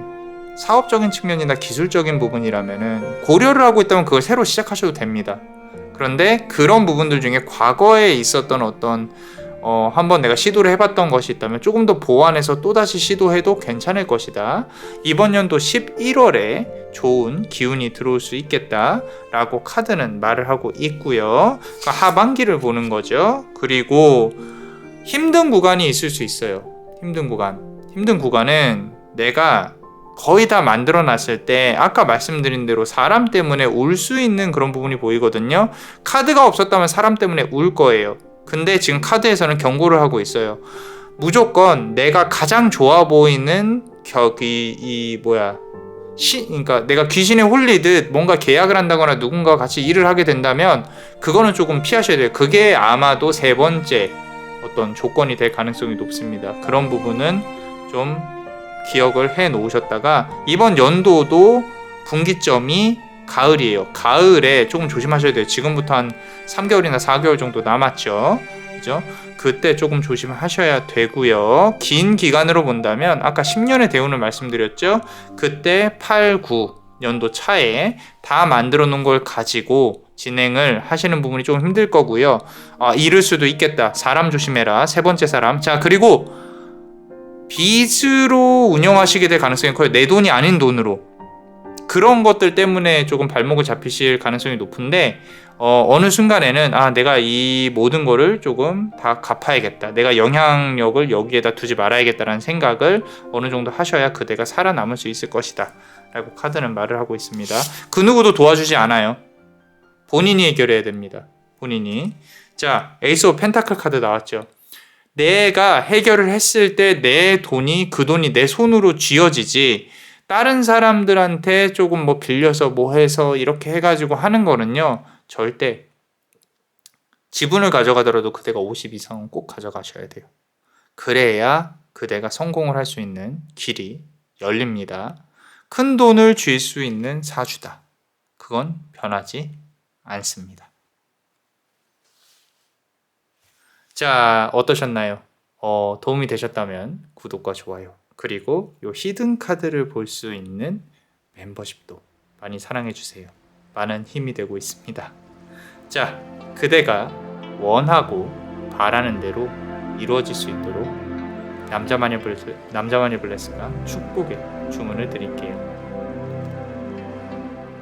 사업적인 측면이나 기술적인 부분이라면은 고려를 하고 있다면 그걸 새로 시작하셔도 됩니다. 그런데 그런 부분들 중에 과거에 있었던 어떤 한번 내가 시도를 해봤던 것이 있다면 조금 더 보완해서 또다시 시도해도 괜찮을 것이다. 이번 연도 11월에 좋은 기운이 들어올 수 있겠다 라고 카드는 말을 하고 있고요. 그러니까 하반기를 보는 거죠. 그리고 힘든 구간이 있을 수 있어요. 힘든 구간은 내가 거의 다 만들어 놨을 때 아까 말씀드린 대로 사람 때문에 울 수 있는 그런 부분이 보이거든요. 카드가 없었다면 사람 때문에 울 거예요. 근데 지금 카드에서는 경고를 하고 있어요. 무조건 내가 가장 좋아 보이는 그러니까 내가 귀신에 홀리듯 뭔가 계약을 한다거나 누군가와 같이 일을 하게 된다면 그거는 조금 피하셔야 돼요. 그게 아마도 세 번째 어떤 조건이 될 가능성이 높습니다. 그런 부분은 좀 기억을 해 놓으셨다가 이번 연도도 분기점이 가을이에요. 가을에 조금 조심하셔야 돼요. 지금부터 한 3개월이나 4개월 정도 남았죠. 그죠? 그때 조금 조심하셔야 되고요. 긴 기간으로 본다면 아까 10년의 대운을 말씀드렸죠. 그때 8, 9 연도 차에 다 만들어 놓은 걸 가지고 진행을 하시는 부분이 좀 힘들 거고요. 잃을 수도 있겠다. 사람 조심해라. 세 번째 사람. 자, 그리고 빚으로 운영하시게 될 가능성이 커요. 내 돈이 아닌 돈으로. 그런 것들 때문에 조금 발목을 잡히실 가능성이 높은데 어느 순간에는 내가 이 모든 거를 조금 다 갚아야겠다. 내가 영향력을 여기에다 두지 말아야겠다라는 생각을 어느 정도 하셔야 그대가 살아남을 수 있을 것이다 라고 카드는 말을 하고 있습니다. 그 누구도 도와주지 않아요. 본인이 해결해야 됩니다. 본인이. 자, 에이스 오브 펜타클 카드 나왔죠. 내가 해결을 했을 때 내 돈이 그 돈이 내 손으로 쥐어지지 다른 사람들한테 조금 뭐 빌려서 뭐 해서 이렇게 해가지고 하는 거는요, 절대 지분을 가져가더라도 그대가 50 이상은 꼭 가져가셔야 돼요. 그래야 그대가 성공을 할 수 있는 길이 열립니다. 큰 돈을 쥘 수 있는 사주다. 그건 변하지 않습니다. 자, 어떠셨나요? 도움이 되셨다면 구독과 좋아요, 그리고 요 히든 카드를 볼 수 있는 멤버십도 많이 사랑해주세요. 많은 힘이 되고 있습니다. 자, 그대가 원하고 바라는 대로 이루어질 수 있도록 남자마녀 블레스가 축복의 주문을 드릴게요.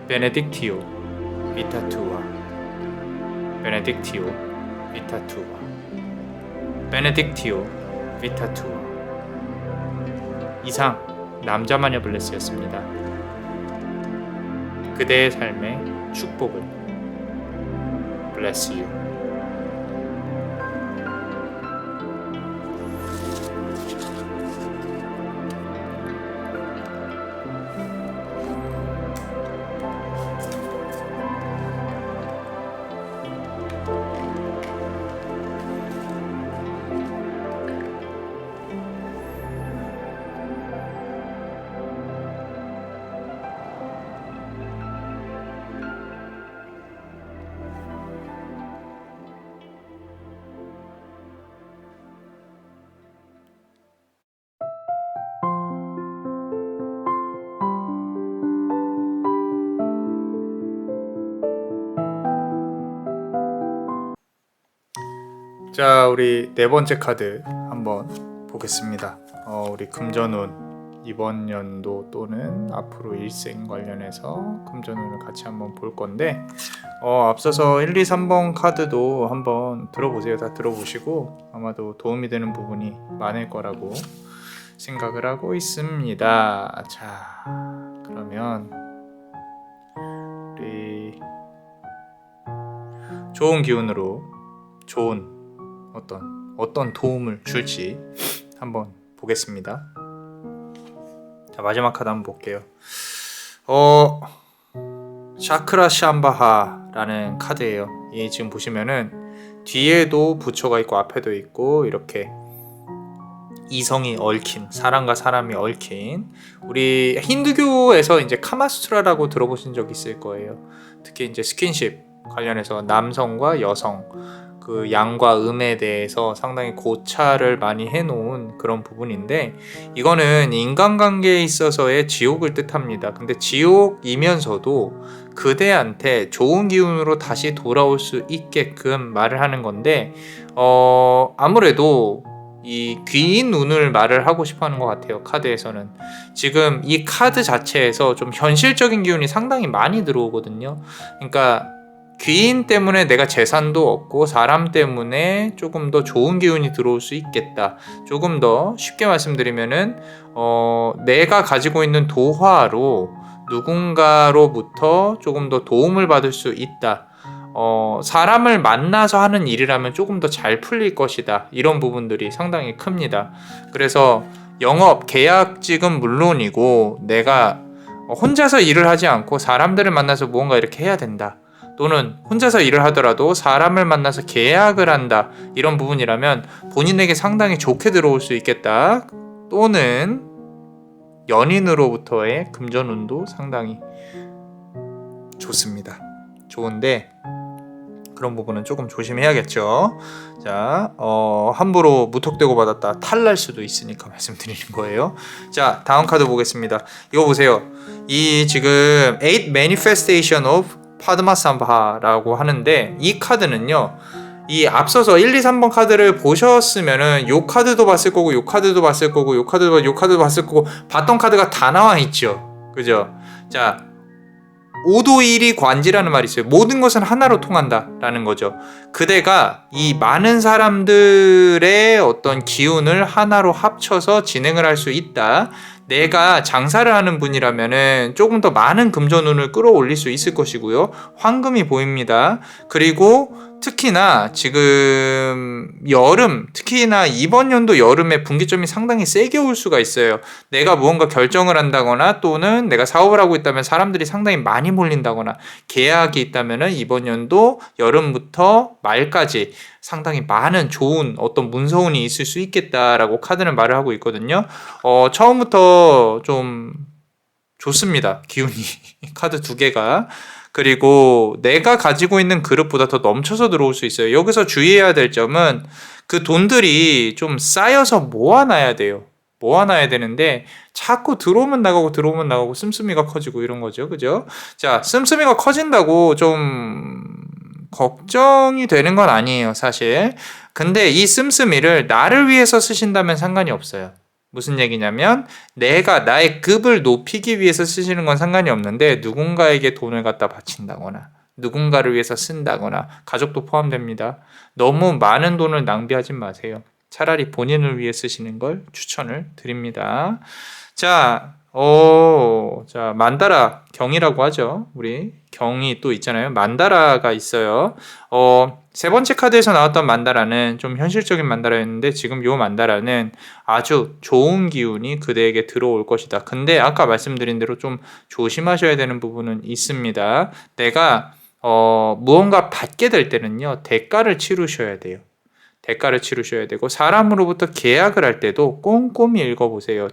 베네딕티오 비타투아, 베네딕티오 비타투아, 베네딕티오 비타투아. 이상 남자마녀 블레스였습니다. 그대의 삶의 축복을. Bless you. 자, 우리 네 번째 카드 한번 보겠습니다. 우리 금전운 이번 연도 또는 앞으로 일생 관련해서 금전운을 같이 한번 볼 건데 앞서서 1, 2, 3번 카드도 한번 들어보세요. 다 들어보시고 아마도 도움이 되는 부분이 많을 거라고 생각을 하고 있습니다. 자, 그러면 우리 좋은 기운으로 좋은 어떤 도움을 줄지 한번 보겠습니다. 자, 마지막 카드 한번 볼게요. 샤크라 샴바하라는 카드예요. 이 지금 보시면은 뒤에도 부처가 있고 앞에도 있고 이렇게 이성이 얽힌, 사람과 사람이 얽힌, 우리 힌두교에서 이제 카마수트라라고 들어보신 적 있을 거예요. 특히 이제 스킨십 관련해서 남성과 여성, 그 양과 음에 대해서 상당히 고찰을 많이 해놓은 그런 부분인데, 이거는 인간관계에 있어서의 지옥을 뜻합니다. 근데 지옥이면서도 그대한테 좋은 기운으로 다시 돌아올 수 있게끔 말을 하는 건데, 아무래도 이 귀인 운을 말을 하고 싶어 하는 것 같아요. 카드에서는 지금 이 카드 자체에서 좀 현실적인 기운이 상당히 많이 들어오거든요. 그러니까 귀인 때문에 내가 재산도 얻고 사람 때문에 조금 더 좋은 기운이 들어올 수 있겠다. 조금 더 쉽게 말씀드리면은 내가 가지고 있는 도화로 누군가로부터 조금 더 도움을 받을 수 있다. 사람을 만나서 하는 일이라면 조금 더 잘 풀릴 것이다. 이런 부분들이 상당히 큽니다. 그래서 영업, 계약직은 물론이고 내가 혼자서 일을 하지 않고 사람들을 만나서 무언가 이렇게 해야 된다. 또는 혼자서 일을 하더라도 사람을 만나서 계약을 한다. 이런 부분이라면 본인에게 상당히 좋게 들어올 수 있겠다. 또는 연인으로부터의 금전운도 상당히 좋습니다. 좋은데 그런 부분은 조금 조심해야겠죠. 자, 함부로 무턱대고 받았다 탈날 수도 있으니까 말씀드리는 거예요. 자, 다음 카드 보겠습니다. 이거 보세요. 이 지금 8 Manifestation of 파드마삼바라고 하는데, 이 카드는요, 이 앞서서 1, 2, 3번 카드를 보셨으면은 요 카드도 봤을 거고 요 카드도 봤을 거고 요 카드도 봤을 거고 봤던 카드가 다 나와 있죠. 그죠? 자, 오도일이 관지라는 말이 있어요. 모든 것은 하나로 통한다라는 거죠. 그대가 이 많은 사람들의 어떤 기운을 하나로 합쳐서 진행을 할 수 있다. 내가 장사를 하는 분이라면은 조금 더 많은 금전운을 끌어올릴 수 있을 것이고요. 황금이 보입니다. 그리고 특히나 지금 여름, 특히나 이번 연도 여름에 분기점이 상당히 세게 올 수가 있어요. 내가 무언가 결정을 한다거나 또는 내가 사업을 하고 있다면 사람들이 상당히 많이 몰린다거나 계약이 있다면 이번 연도 여름부터 말까지 상당히 많은 좋은 어떤 문서운이 있을 수 있겠다라고 카드는 말을 하고 있거든요. 처음부터 좀 좋습니다. 기운이 카드 두 개가. 그리고 내가 가지고 있는 그릇보다 더 넘쳐서 들어올 수 있어요. 여기서 주의해야 될 점은 그 돈들이 좀 쌓여서 모아놔야 돼요. 모아놔야 되는데 자꾸 들어오면 나가고 씀씀이가 커지고 이런 거죠. 그죠? 자, 씀씀이가 커진다고 좀 걱정이 되는 건 아니에요, 사실. 근데 이 씀씀이를 나를 위해서 쓰신다면 상관이 없어요. 무슨 얘기냐면 내가 나의 급을 높이기 위해서 쓰시는 건 상관이 없는데 누군가에게 돈을 갖다 바친다거나 누군가를 위해서 쓴다거나 가족도 포함됩니다. 너무 많은 돈을 낭비하지 마세요. 차라리 본인을 위해 쓰시는 걸 추천을 드립니다. 자, 자, 만다라 경이라고 하죠. 우리 경이 또 있잖아요. 만다라가 있어요. 세 번째 카드에서 나왔던 만다라는 좀 현실적인 만다라였는데 지금 요 만다라는 아주 좋은 기운이 그대에게 들어올 것이다. 근데 아까 말씀드린 대로 좀 조심하셔야 되는 부분은 있습니다. 내가 무언가 받게 될 때는요, 대가를 치르셔야 돼요. 대가를 치르셔야 되고 사람으로부터 계약을 할 때도 꼼꼼히 읽어보세요.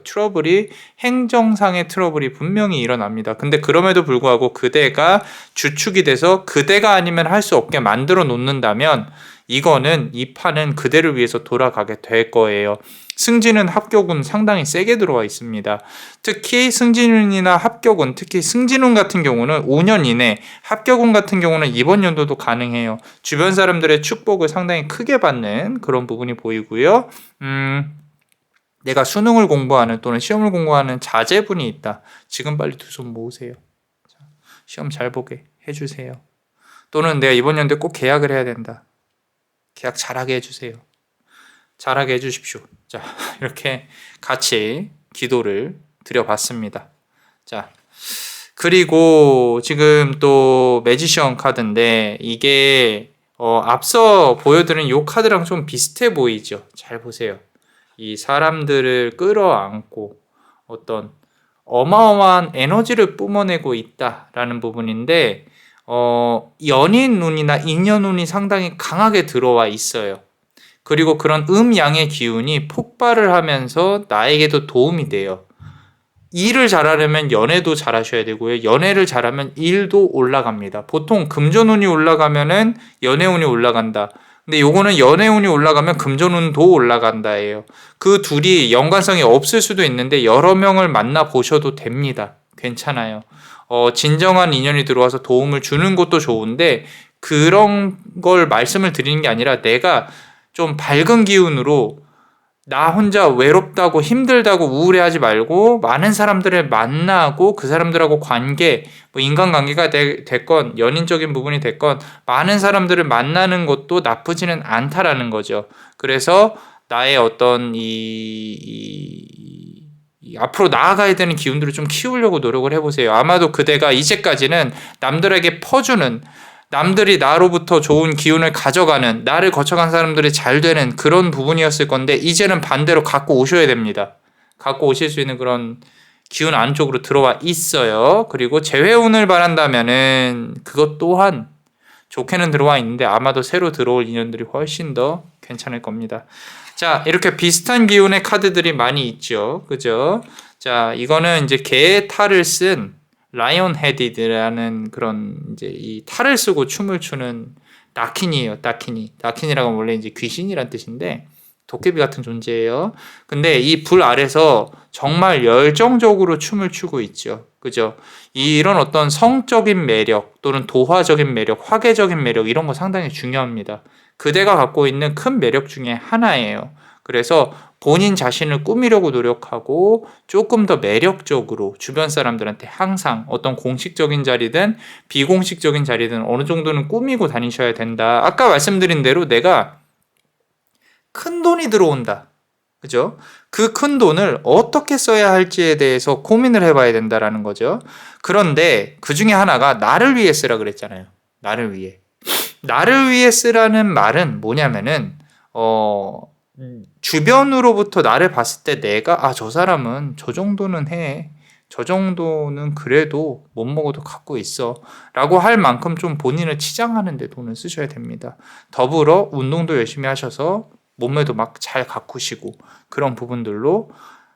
행정상의 트러블이 분명히 일어납니다. 근데 그럼에도 불구하고 그대가 주축이 돼서 그대가 아니면 할 수 없게 만들어 놓는다면 이거는 이 판은 그대를 위해서 돌아가게 될 거예요. 승진은 합격운 상당히 세게 들어와 있습니다. 특히 승진운이나 합격운, 특히 승진운 같은 경우는 5년 이내, 합격운 같은 경우는 이번 연도도 가능해요. 주변 사람들의 축복을 상당히 크게 받는 그런 부분이 보이고요. 내가 수능을 공부하는 또는 시험을 공부하는 자제분이 있다. 지금 빨리 두 손 모으세요. 시험 잘 보게 해주세요. 또는 내가 이번 연도에 꼭 계약을 해야 된다. 계약 잘하게 해주세요. 잘하게 해주십시오. 자, 이렇게 같이 기도를 드려봤습니다. 자, 그리고 지금 또 매지션 카드인데 이게 앞서 보여드린 이 카드랑 좀 비슷해 보이죠? 잘 보세요. 이 사람들을 끌어안고 어떤 어마어마한 에너지를 뿜어내고 있다라는 부분인데 연인 운이나 인연 운이 상당히 강하게 들어와 있어요. 그리고 그런 음양의 기운이 폭발을 하면서 나에게도 도움이 돼요. 일을 잘하려면 연애도 잘하셔야 되고요. 연애를 잘하면 일도 올라갑니다. 보통 금전운이 올라가면은 연애운이 올라간다. 근데 요거는 연애운이 올라가면 금전운도 올라간다예요. 그 둘이 연관성이 없을 수도 있는데 여러 명을 만나 보셔도 됩니다. 괜찮아요. 진정한 인연이 들어와서 도움을 주는 것도 좋은데 그런 걸 말씀을 드리는 게 아니라 내가 좀 밝은 기운으로 나 혼자 외롭다고 힘들다고 우울해하지 말고 많은 사람들을 만나고 그 사람들하고 관계, 뭐 인간관계가 됐건 연인적인 부분이 됐건 많은 사람들을 만나는 것도 나쁘지는 않다라는 거죠. 그래서 나의 어떤 앞으로 나아가야 되는 기운들을 좀 키우려고 노력을 해보세요. 아마도 그대가 이제까지는 남들에게 퍼주는, 남들이 나로부터 좋은 기운을 가져가는, 나를 거쳐간 사람들이 잘 되는 그런 부분이었을 건데 이제는 반대로 갖고 오셔야 됩니다. 갖고 오실 수 있는 그런 기운 안쪽으로 들어와 있어요. 그리고 재회운을 바란다면은 그것 또한 좋게는 들어와 있는데 아마도 새로 들어올 인연들이 훨씬 더 괜찮을 겁니다. 자, 이렇게 비슷한 기운의 카드들이 많이 있죠. 그죠? 자, 이거는 이제 개의 탈을 쓴 라이온 헤디드라는 그런 이제 이 탈을 쓰고 춤을 추는 다키니예요. 다키니. 다키니라고 원래 이제 귀신이란 뜻인데 도깨비 같은 존재예요. 근데 이 불 아래서 정말 열정적으로 춤을 추고 있죠. 그죠? 이런 어떤 성적인 매력 또는 도화적인 매력, 화계적인 매력 이런 거 상당히 중요합니다. 그대가 갖고 있는 큰 매력 중에 하나예요. 그래서 본인 자신을 꾸미려고 노력하고 조금 더 매력적으로 주변 사람들한테 항상 어떤 공식적인 자리든 비공식적인 자리든 어느 정도는 꾸미고 다니셔야 된다. 아까 말씀드린 대로 내가 큰 돈이 들어온다. 그죠? 그 큰 돈을 어떻게 써야 할지에 대해서 고민을 해봐야 된다라는 거죠. 그런데 그 중에 하나가 나를 위해 쓰라 그랬잖아요. 나를 위해. 나를 위해 쓰라는 말은 뭐냐면은 주변으로부터 나를 봤을 때 내가 저 사람은 저 정도는 해. 저 정도는 그래도 못 먹어도 갖고 있어. 라고 할 만큼 좀 본인을 치장하는 데 돈을 쓰셔야 됩니다. 더불어 운동도 열심히 하셔서 몸매도 막 잘 가꾸시고 그런 부분들로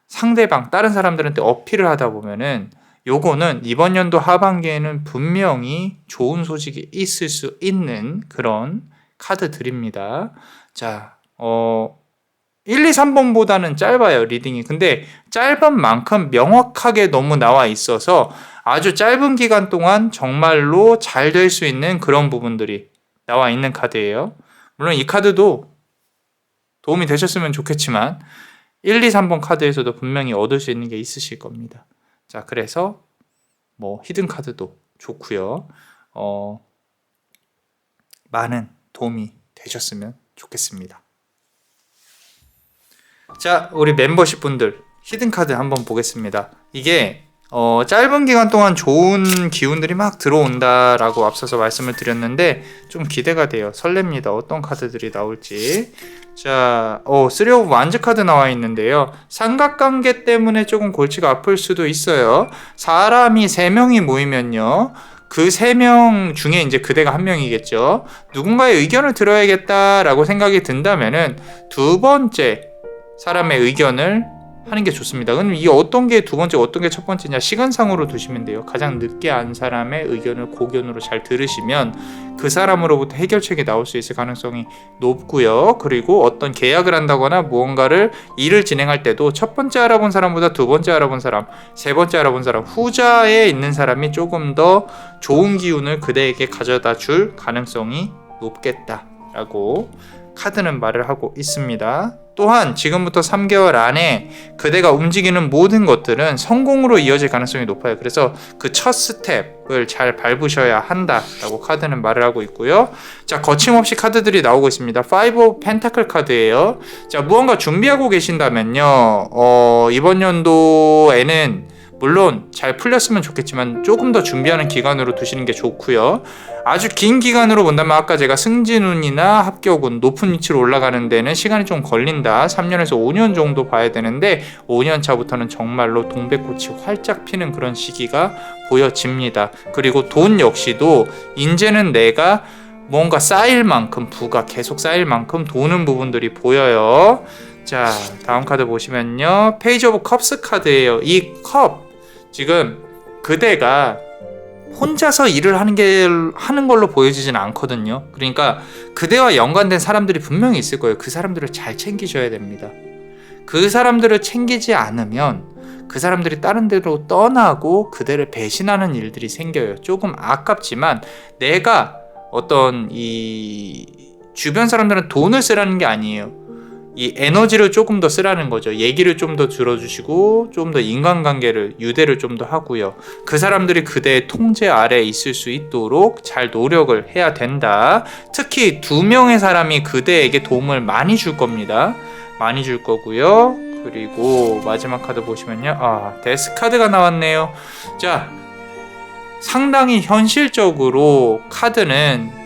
상대방, 다른 사람들한테 어필을 하다 보면은 요거는 이번 연도 하반기에는 분명히 좋은 소식이 있을 수 있는 그런 카드들입니다. 자, 1, 2, 3번보다는 짧아요, 리딩이. 근데 짧은 만큼 명확하게 너무 나와 있어서 아주 짧은 기간 동안 정말로 잘 될 수 있는 그런 부분들이 나와 있는 카드예요. 물론 이 카드도 도움이 되셨으면 좋겠지만 1, 2, 3번 카드에서도 분명히 얻을 수 있는 게 있으실 겁니다. 자, 그래서 뭐 히든 카드도 좋고요. 많은 도움이 되셨으면 좋겠습니다. 자, 우리 멤버십 분들 히든 카드 한번 보겠습니다. 이게 짧은 기간 동안 좋은 기운들이 막 들어온다라고 앞서서 말씀을 드렸는데 좀 기대가 돼요. 설렙니다. 어떤 카드들이 나올지. 자, 3 오브 완즈 카드 나와 있는데요. 삼각관계 때문에 조금 골치가 아플 수도 있어요. 사람이 3명이 모이면요. 그 3명 중에 이제 그대가 한 명이겠죠. 누군가의 의견을 들어야겠다라고 생각이 든다면은 두 번째 사람의 의견을 하는 게 좋습니다. 그럼 이 어떤 게 두 번째, 어떤 게 첫 번째냐 시간상으로 두시면 돼요. 가장 늦게 안 사람의 의견을 고견으로 잘 들으시면 그 사람으로부터 해결책이 나올 수 있을 가능성이 높고요. 그리고 어떤 계약을 한다거나 무언가를 일을 진행할 때도 첫 번째 알아본 사람보다 두 번째 알아본 사람, 세 번째 알아본 사람, 후자에 있는 사람이 조금 더 좋은 기운을 그대에게 가져다 줄 가능성이 높겠다라고 카드는 말을 하고 있습니다. 또한 지금부터 3개월 안에 그대가 움직이는 모든 것들은 성공으로 이어질 가능성이 높아요. 그래서 그 첫 스텝을 잘 밟으셔야 한다라고 카드는 말을 하고 있고요. 자, 거침없이 카드들이 나오고 있습니다. 5 of Pentacle 카드예요. 자, 무언가 준비하고 계신다면요. 이번 연도에는 물론 잘 풀렸으면 좋겠지만 조금 더 준비하는 기간으로 두시는 게 좋고요. 아주 긴 기간으로 본다면 아까 제가 승진운이나 합격운, 높은 위치로 올라가는 데는 시간이 좀 걸린다. 3년에서 5년 정도 봐야 되는데 5년 차부터는 정말로 동백꽃이 활짝 피는 그런 시기가 보여집니다. 그리고 돈 역시도 이제는 내가 뭔가 쌓일 만큼, 부가 계속 쌓일 만큼 도는 부분들이 보여요. 자, 다음 카드 보시면요. 페이지 오브 컵스 카드예요. 이 컵, 지금 그대가 혼자서 일을 하는 걸로 보여지진 않거든요. 그러니까 그대와 연관된 사람들이 분명히 있을 거예요. 그 사람들을 잘 챙기셔야 됩니다. 그 사람들을 챙기지 않으면 그 사람들이 다른 데로 떠나고 그대를 배신하는 일들이 생겨요. 조금 아깝지만 내가 어떤 이 주변 사람들은 돈을 쓰라는 게 아니에요. 이 에너지를 조금 더 쓰라는 거죠. 얘기를 좀 더 들어주시고 좀 더 인간관계를 유대를 좀 더 하고요. 그 사람들이 그대의 통제 아래에 있을 수 있도록 잘 노력을 해야 된다. 특히 2명의 사람이 그대에게 도움을 많이 줄 겁니다. 많이 줄 거고요. 그리고 마지막 카드 보시면요. 데스 카드가 나왔네요. 자, 상당히 현실적으로 카드는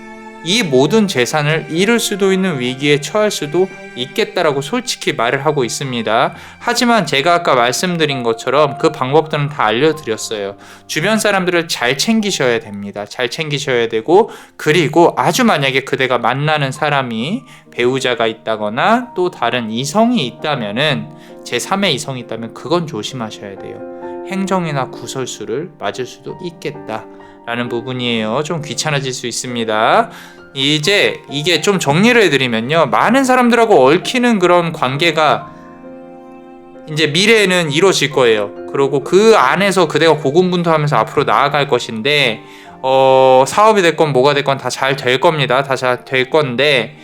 이 모든 재산을 잃을 수도 있는 위기에 처할 수도 있겠다라고 솔직히 말을 하고 있습니다. 하지만 제가 아까 말씀드린 것처럼 그 방법들은 다 알려드렸어요. 주변 사람들을 잘 챙기셔야 됩니다. 잘 챙기셔야 되고, 그리고 아주 만약에 그대가 만나는 사람이 배우자가 있다거나 또 다른 이성이 있다면은, 제3의 이성이 있다면 그건 조심하셔야 돼요. 행정이나 구설수를 맞을 수도 있겠다 라는 부분이에요. 좀 귀찮아질 수 있습니다. 이제 이게 좀 정리를 해드리면요, 많은 사람들하고 얽히는 그런 관계가 이제 미래에는 이루어질 거예요. 그리고 그 안에서 그대가 고군분투하면서 앞으로 나아갈 것인데, 사업이 됐건 뭐가 됐건 다 잘 될 겁니다. 다 잘 될 건데,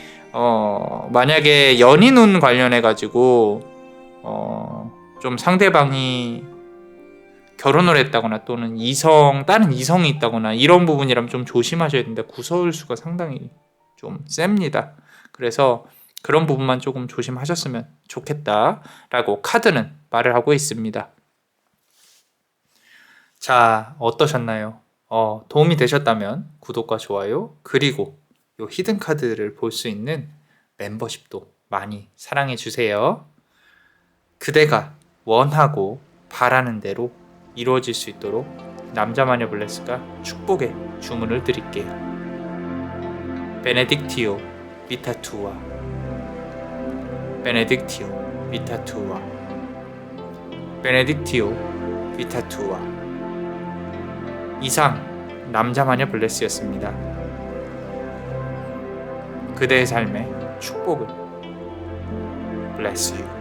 만약에 연인운 관련해 가지고 좀 상대방이 결혼을 했다거나 또는 다른 이성이 있다거나 이런 부분이라면 좀 조심하셔야 된다. 구설수가 상당히 좀 셉니다. 그래서 그런 부분만 조금 조심하셨으면 좋겠다라고 카드는 말을 하고 있습니다. 자, 어떠셨나요? 도움이 되셨다면 구독과 좋아요, 그리고 이 히든 카드를 볼 수 있는 멤버십도 많이 사랑해 주세요. 그대가 원하고 바라는 대로 이루어질 수 있도록 남자마녀 블레스가 축복의 주문을 드릴게요. 베네딕티오 비타투아, 베네딕티오 비타투아, 베네딕티오 비타투아. 이상 남자마녀 블레스였습니다. 그대의 삶에 축복을. Bless you.